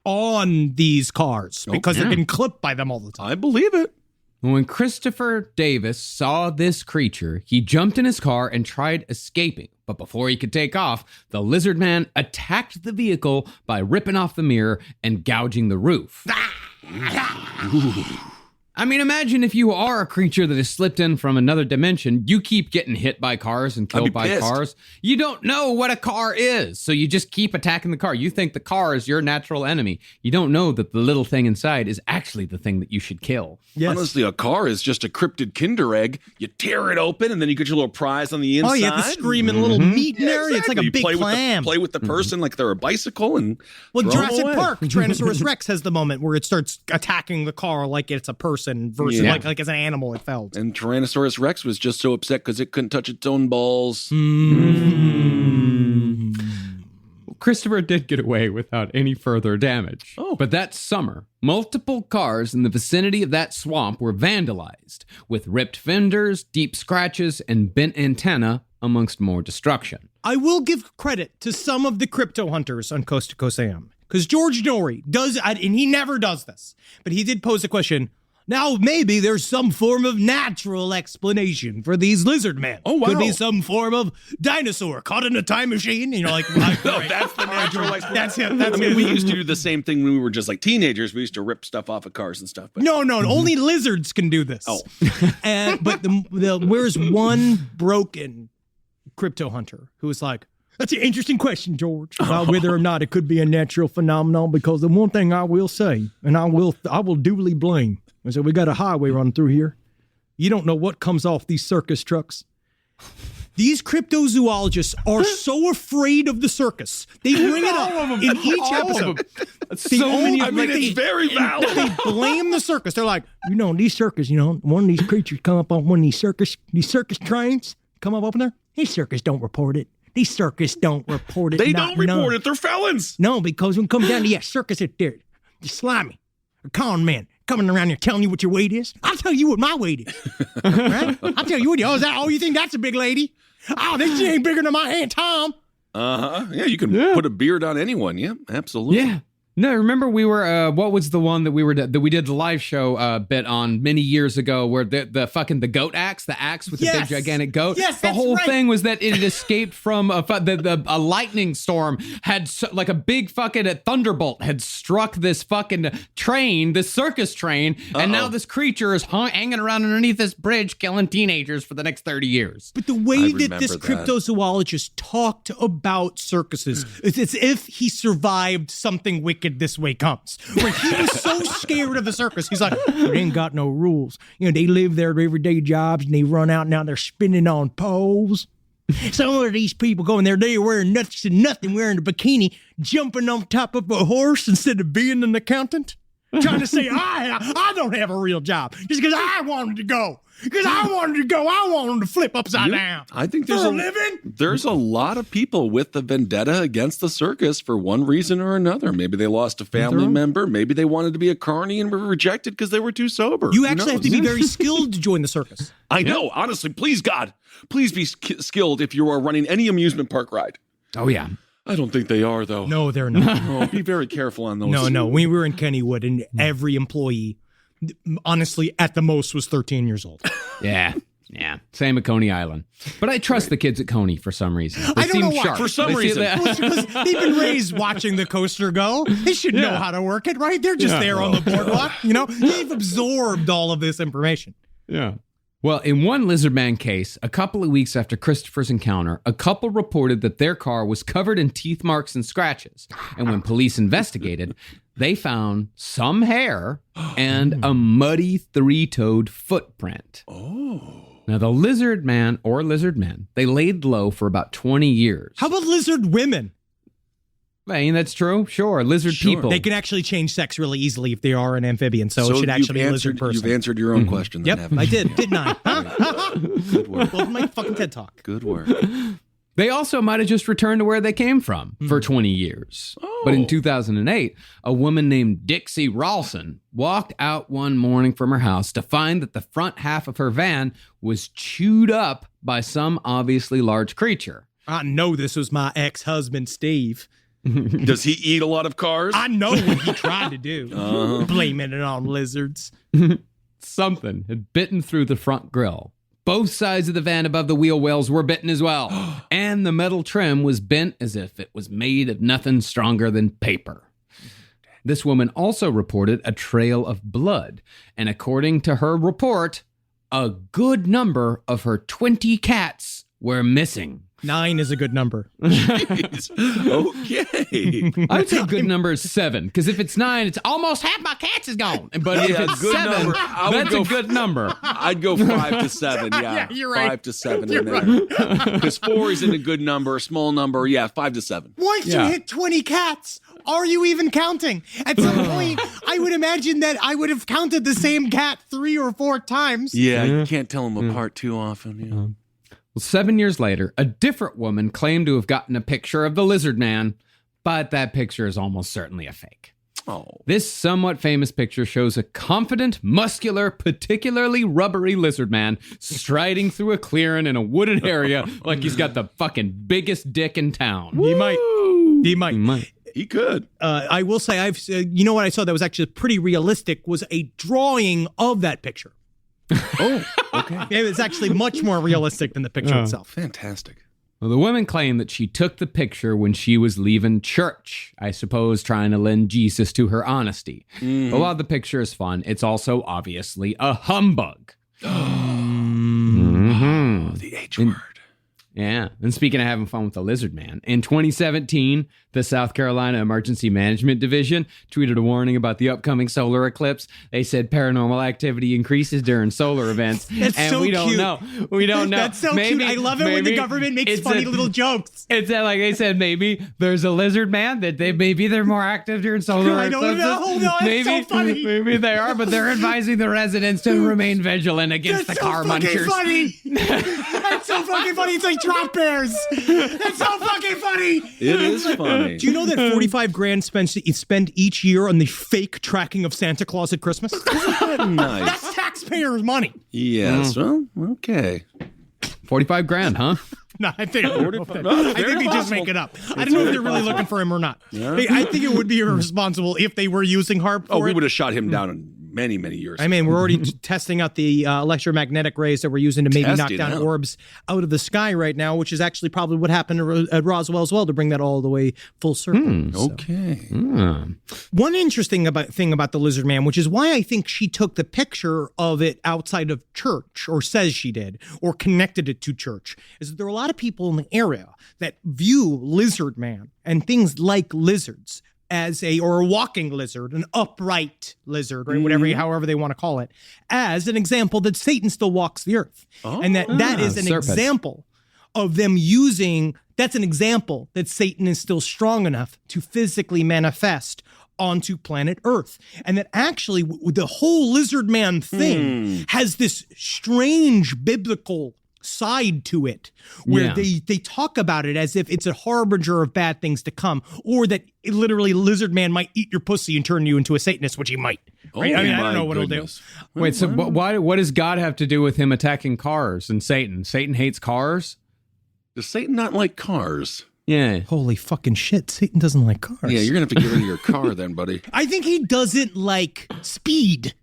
on these cars because they're getting clipped by them all the time. I believe it. When Christopher Davis saw this creature, he jumped in his car and tried escaping. But before he could take off, the lizard man attacked the vehicle by ripping off the mirror and gouging the roof. I mean, imagine if you are a creature that has slipped in from another dimension, you keep getting hit by cars and killed by cars. You don't know what a car is, so you just keep attacking the car. You think the car is your natural enemy. You don't know that the little thing inside is actually the thing that you should kill. Yes. Honestly, a car is just a cryptid Kinder egg. You tear it open, and then you get your little prize on the inside. Oh, you have the screaming little meat in there. Exactly. It's like a big clam. Play with the person like they're a bicycle. And Jurassic Park, Tyrannosaurus Rex has the moment where it starts attacking the car like it's a person versus like as an animal it felt. And Tyrannosaurus Rex was just so upset because it couldn't touch its own balls. Christopher did get away without any further damage. But that summer, multiple cars in the vicinity of that swamp were vandalized, with ripped fenders, deep scratches, and bent antenna, amongst more destruction. I will give credit to some of the crypto hunters on Coast to Coast AM, because George Norrie does, and he never does this, but he did pose the question, now, maybe there's some form of natural explanation for these lizard men. Oh, wow. Could be some form of dinosaur caught in a time machine. And you're like, no, that's the natural explanation. That's him. That's I mean, him. we used to do the same thing when we were just like teenagers. We used to rip stuff off of cars and stuff. But No, only lizards can do this. Oh. But where's one broken crypto hunter who was like, that's an interesting question, George, about whether or not it could be a natural phenomenon, because the one thing I will say, and I will duly blame, is that we got a highway running through here. You don't know what comes off these circus trucks. These cryptozoologists are so afraid of the circus. They bring it up in each episode. It's very valid. They blame the circus. They're like, these circus, one of these creatures come up on one of these circus trains, come up in there. These circus don't report it. These circus don't report it. They don't report it. They're felons. No, because when it comes down to circus, they're slimy. A con man coming around here telling you what your weight is. I'll tell you what my weight is. Right? I'll tell you what. You think that's a big lady? Oh, this ain't bigger than my Aunt Tom. Yeah, you can put a beard on anyone. Yeah, absolutely. Yeah. No, remember we were, what was the one that we did the live show bit on many years ago where the goat axe, the axe with the big gigantic goat? Yes, the whole thing was that it had escaped from a lightning storm, had like a big fucking thunderbolt had struck this fucking train, this circus train, and now this creature is hanging around underneath this bridge killing teenagers for the next 30 years. But the way that this cryptozoologist talked about circuses, it's as if he survived something wicked this way comes. Where he was so scared of the circus, he's like, they ain't got no rules. They live their everyday jobs and they run out and now they're spinning on poles. Some of these people going there, they're wearing nothing, wearing a bikini, jumping on top of a horse instead of being an accountant. Trying to say, I don't have a real job. Just because I wanted to go. Because I wanted to go. I wanted to flip upside down. I think there's a lot of people with the vendetta against the circus for one reason or another. Maybe they lost a family member. Maybe they wanted to be a carny and were rejected because they were too sober. You actually have to be very skilled to join the circus. I know. Honestly, please, God, please be skilled if you are running any amusement park ride. Oh, yeah. I don't think they are, though. No, they're not. Be very careful on those. No. We were in Kennywood, and every employee, honestly, at the most, was 13 years old. Yeah. Yeah, same at Coney Island. But I trust the kids at Coney for some reason. They I don't know seem why. sharp. For some They reason. seem- Because they've been raised watching the coaster go. They should know how to work it, right? They're just there on the boardwalk, They've absorbed all of this information. Yeah. Well, in one lizard man case, a couple of weeks after Christopher's encounter, a couple reported that their car was covered in teeth marks and scratches. And when police investigated, they found some hair and a muddy three-toed footprint. Oh. Now, the lizard man or lizard men, they laid low for about 20 years. How about lizard women? I mean, that's true. Sure. Lizard people. They can actually change sex really easily if they are an amphibian, so it should actually be a lizard person. You've answered your own question. Then, Yep, I did, didn't I? Good work. Well, my fucking TED Talk. Good work. They also might have just returned to where they came from for 20 years. But in 2008, a woman named Dixie Rawson walked out one morning from her house to find that the front half of her van was chewed up by some obviously large creature. I know this was my ex-husband, Steve. Does he eat a lot of cars? I know what he tried to do. Blaming it on lizards. Something had bitten through the front grille. Both sides of the van above the wheel wells were bitten as well. And the metal trim was bent as if it was made of nothing stronger than paper. This woman also reported a trail of blood. And according to her report, a good number of her 20 cats were missing. 9 is a good number. Jeez. Okay. I would say good number is 7, because if it's 9, it's almost half my cats is gone. But if it's good 7, number. that's a good number. I'd go 5 to 7. Yeah, you're right. 5 to 7 You're in there. Because 4 isn't a good number, a small number. Yeah, 5 to 7. Once you hit 20 cats, are you even counting? At some point, I would imagine that I would have counted the same cat 3 or 4 times. Yeah, you can't tell them apart too often. Yeah. Well, 7 years later, a different woman claimed to have gotten a picture of the lizard man, but that picture is almost certainly a fake. Oh. This somewhat famous picture shows a confident, muscular, particularly rubbery lizard man striding through a clearing in a wooded area like he's got the fucking biggest dick in town. He might. He might. He could. I will say, you know what I saw that was actually pretty realistic was a drawing of that picture. Oh, okay. It's actually much more realistic than the picture itself. Fantastic. Well, the woman claimed that she took the picture when she was leaving church, I suppose trying to lend Jesus to her honesty. Mm-hmm. But while the picture is fun, it's also obviously a humbug. The H word. Yeah. And speaking of having fun with the lizard man, in 2017, the South Carolina Emergency Management Division tweeted a warning about the upcoming solar eclipse. They said paranormal activity increases during solar events. That's and so we don't cute. know. We don't know. That's so cute. I love it when the government makes funny little jokes. It's like they said, maybe there's a lizard man that maybe they're more active during solar I eclipses. don't know. Hold on. It's so funny. Maybe they are, but they're advising the residents to remain vigilant against That's the car so fucking munchers. funny. That's so fucking funny. It's like drop bears. That's so fucking funny. It is funny. Do you know that 45 grand spent each year on the fake tracking of Santa Claus at Christmas? Nice. That's taxpayers' money. Yes. Well, okay. 45 grand, huh? No, I think very they just make it up. I don't know if they're really looking for him or not. Yeah. I think it would be irresponsible if they were using HARP for We it. would have shot him down in many, many years. I mean, we're already testing out the electromagnetic rays that we're using to maybe knock Testing down out. orbs out of the sky right now, which is actually probably what happened at Roswell as well to bring that all the way full circle. So. Okay. One interesting thing about the lizard man, which is why I think she took the picture of it outside of church, or says she did, or connected it to church, is that there are a lot of people in the area that view lizard man and things like lizards as a walking lizard, an upright lizard, or whatever, however they want to call it, as an example that Satan still walks the earth. And that is an serpent. example of them using, that's an example that Satan is still strong enough to physically manifest onto planet Earth. And that actually the whole lizard man thing has this strange biblical side to it, where they talk about it as if it's a harbinger of bad things to come, or that literally lizard man might eat your pussy and turn you into a Satanist, which he might. Right? I mean, I don't know what he'll do. Wait, so what does God have to do with him attacking cars and Satan? Satan hates cars? Does Satan not like cars? Yeah. Holy fucking shit, Satan doesn't like cars. Yeah, you're going to have to get rid of your car then, buddy. I think he doesn't like speed.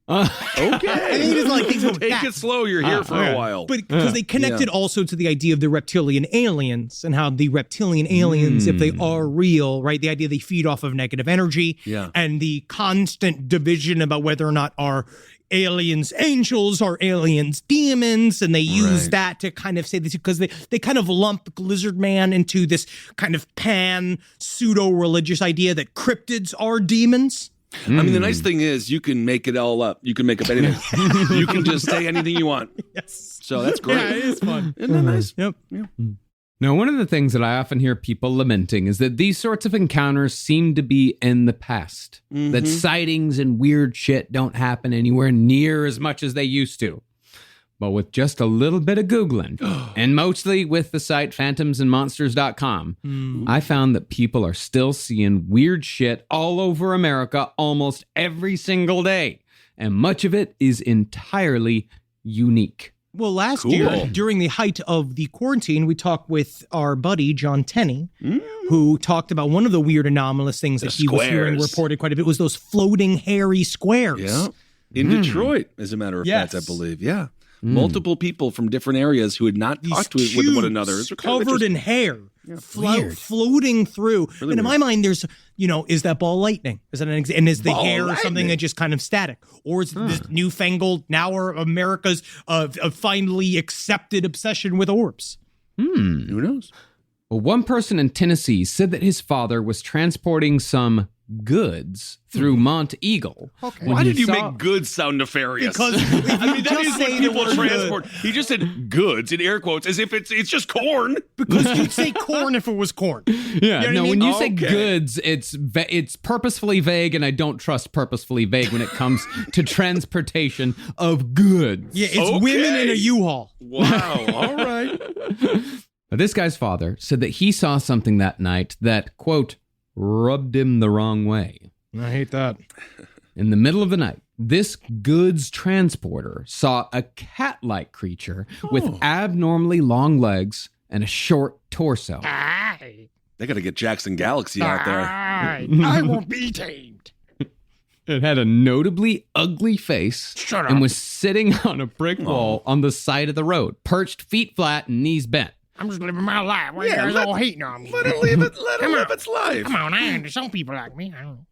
Okay. I think it's like things Take it slow. You're here for a while. But because they connected also to the idea of the reptilian aliens and how the reptilian aliens, if they are real, right? The idea they feed off of negative energy and the constant division about whether or not are aliens angels or aliens demons, and they use that to kind of say this because they kind of lump Lizard Man into this kind of pan pseudo-religious idea that cryptids are demons. I mean, the nice thing is you can make it all up. You can make up anything. You can just say anything you want. Yes. So that's great. Yeah, it is fun. Isn't that nice? Yep. Yeah. Now, one of the things that I often hear people lamenting is that these sorts of encounters seem to be in the past. That sightings and weird shit don't happen anywhere near as much as they used to. But with just a little bit of Googling, and mostly with the site phantomsandmonsters.com, I found that people are still seeing weird shit all over America almost every single day. And much of it is entirely unique. Well, last year, during the height of the quarantine, we talked with our buddy, John Tenney, who talked about one of the weird anomalous things that he was hearing reported quite a bit was those floating hairy squares. Yeah. In Detroit, as a matter of fact, I believe. Yeah. Multiple people from different areas who had not talked with one another. It's covered in hair, floating through. Really and in my mind, there's, is that ball lightning? Is that and is the ball hair lightning. Something that just kind of static? Or is this newfangled, now are America's finally accepted obsession with orbs? Who knows? Well, one person in Tennessee said that his father was transporting some goods through Mont Eagle. Okay. Why did you make goods sound nefarious? Because I mean, that is what people transport. He just said goods in air quotes as if it's just corn. Because you'd say corn if it was corn. Yeah, you know when you say goods, it's purposefully vague, and I don't trust purposefully vague when it comes to transportation of goods. Yeah, it's women in a U-Haul. Wow, all right. But this guy's father said that he saw something that night that, quote, rubbed him the wrong way. I hate that. In the middle of the night, this goods transporter saw a cat-like creature with abnormally long legs and a short torso. They got to get Jackson Galaxy out there. I won't be tamed. It had a notably ugly face and was sitting on a brick wall on the side of the road, perched feet flat and knees bent. I'm just living my life. Why you guys all hating on me? Let it live its life. Come on, I am. There's some people like me. I don't know.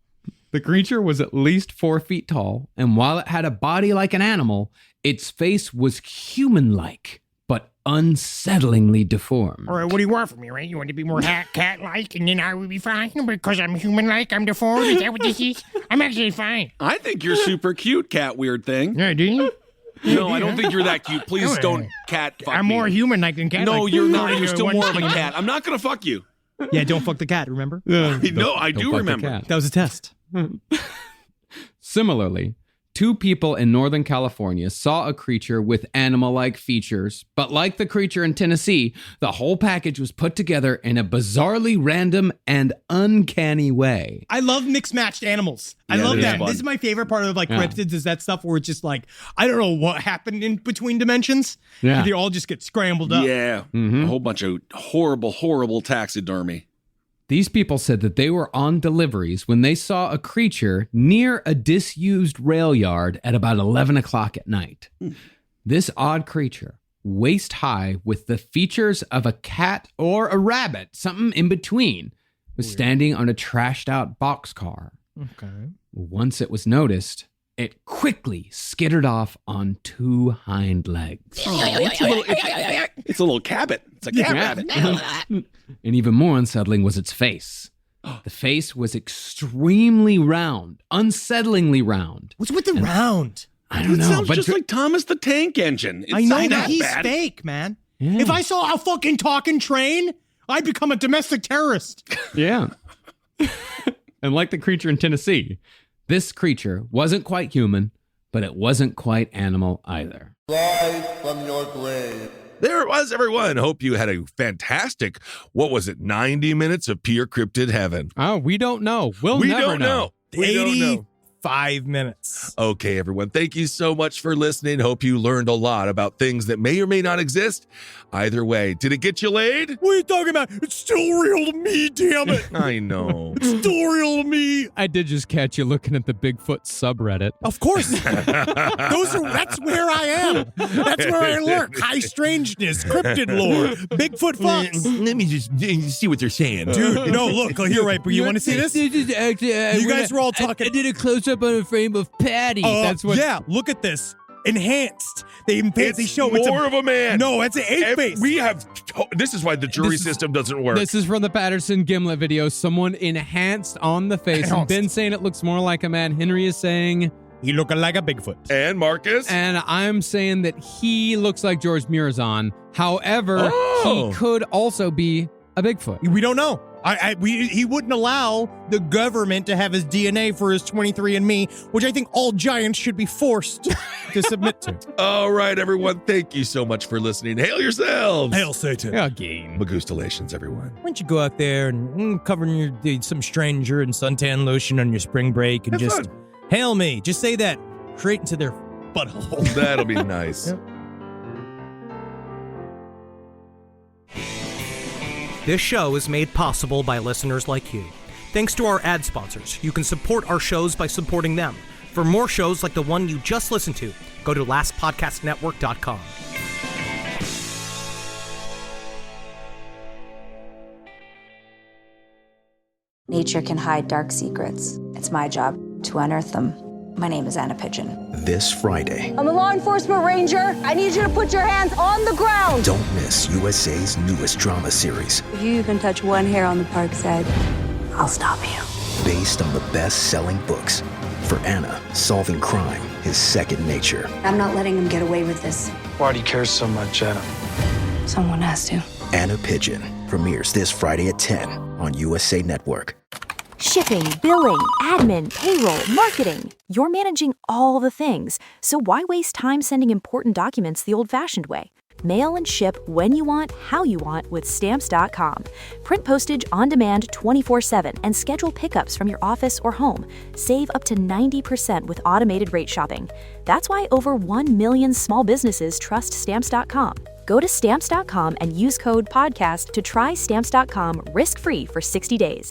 The creature was at least 4 feet tall, and while it had a body like an animal, its face was human-like, but unsettlingly deformed. All right, what do you want from me, right? You want to be more cat-like, and then I will be fine? Because I'm human-like, I'm deformed? Is that what this is? I'm actually fine. I think you're super cute, cat weird thing. Yeah, do you? No, I don't think you're that cute. Please don't cat fuck I'm me. more human-like than cat-like. No, you're not. You're still more of a cat. I'm not going to fuck you. Yeah, don't fuck the cat, remember? No, I do remember. That was a test. Similarly, 2 people in Northern California saw a creature with animal-like features, but like the creature in Tennessee, the whole package was put together in a bizarrely random and uncanny way. I love mixed-matched animals. I love that. This is my favorite part of cryptids is that stuff where it's just like, I don't know what happened in between dimensions. Yeah. They all just get scrambled up. Yeah, a whole bunch of horrible, horrible taxidermy. These people said that they were on deliveries when they saw a creature near a disused rail yard at about 11 o'clock at night. This odd creature, waist high with the features of a cat or a rabbit, something in between, was standing on a trashed out boxcar. Okay. Once it was noticed, it quickly skittered off on 2 hind legs. It's a little cabot. It's a cat rabbit. And even more unsettling was its face. The face was extremely round, unsettlingly round. What's with the round? I don't know. It sounds just like Thomas the Tank Engine. It's I know not that he's bad. fake, man. Yeah. If I saw a fucking talking train, I'd become a domestic terrorist. Yeah. And like the creature in Tennessee, this creature wasn't quite human, but it wasn't quite animal either. Rise from your grave. There it was, everyone. Hope you had a fantastic, 90 minutes of pure cryptid heaven. Oh, we don't know. We'll never know. We don't know. 5 minutes. Okay, everyone. Thank you so much for listening. Hope you learned a lot about things that may or may not exist. Either way, did it get you laid? What are you talking about? It's still real to me, damn it. I know. It's still real to me. I did just catch you looking at the Bigfoot subreddit. Of course. That's where I am. That's where I lurk. High strangeness, cryptid lore, Bigfoot fucks. Let me just see what they're saying. Dude, no, look, here, right, but you want to see this? This is actually, you guys were all talking. I did a close-up on a frame of Patty. That's what. Yeah, look at this. Enhanced. They show it's more of a man. No, it's an ape face. We have. This is why the jury system doesn't work. This is from the Patterson Gimlet video. Someone enhanced on the face. And Ben's saying it looks more like a man. Henry is saying he looking like a Bigfoot. And Marcus. And I'm saying that he looks like George Murazan. However, he could also be a Bigfoot. We don't know. He wouldn't allow the government to have his DNA for his 23andMe, which I think all giants should be forced to submit to. All right, everyone. Thank you so much for listening. Hail yourselves. Hail Satan. Again. Magustalations, everyone. Why don't you go out there and cover some stranger in suntan lotion on your spring break and just hail me. Just say that straight into their butthole. That'll be nice. Yep. This show is made possible by listeners like you. Thanks to our ad sponsors, you can support our shows by supporting them. For more shows like the one you just listened to, go to lastpodcastnetwork.com. Nature can hide dark secrets. It's my job to unearth them. My name is Anna Pigeon. This Friday, I'm a law enforcement ranger. I need you to put your hands on the ground. don't miss USA's newest drama series. If you even touch one hair on the park's head, I'll stop you. Based on the best-selling books. For Anna, solving crime is second nature. I'm not letting him get away with this. Why do you care so much, Anna? Someone has to. Anna Pigeon premieres this Friday at 10 on USA Network. Shipping, billing, admin, payroll, marketing. You're managing all the things, so why waste time sending important documents the old-fashioned way? Mail and ship when you want, how you want with Stamps.com. Print postage on demand 24/7 and schedule pickups from your office or home. Save up to 90% with automated rate shopping. That's why over 1 million small businesses trust Stamps.com. Go to Stamps.com and use code PODCAST to try Stamps.com risk-free for 60 days.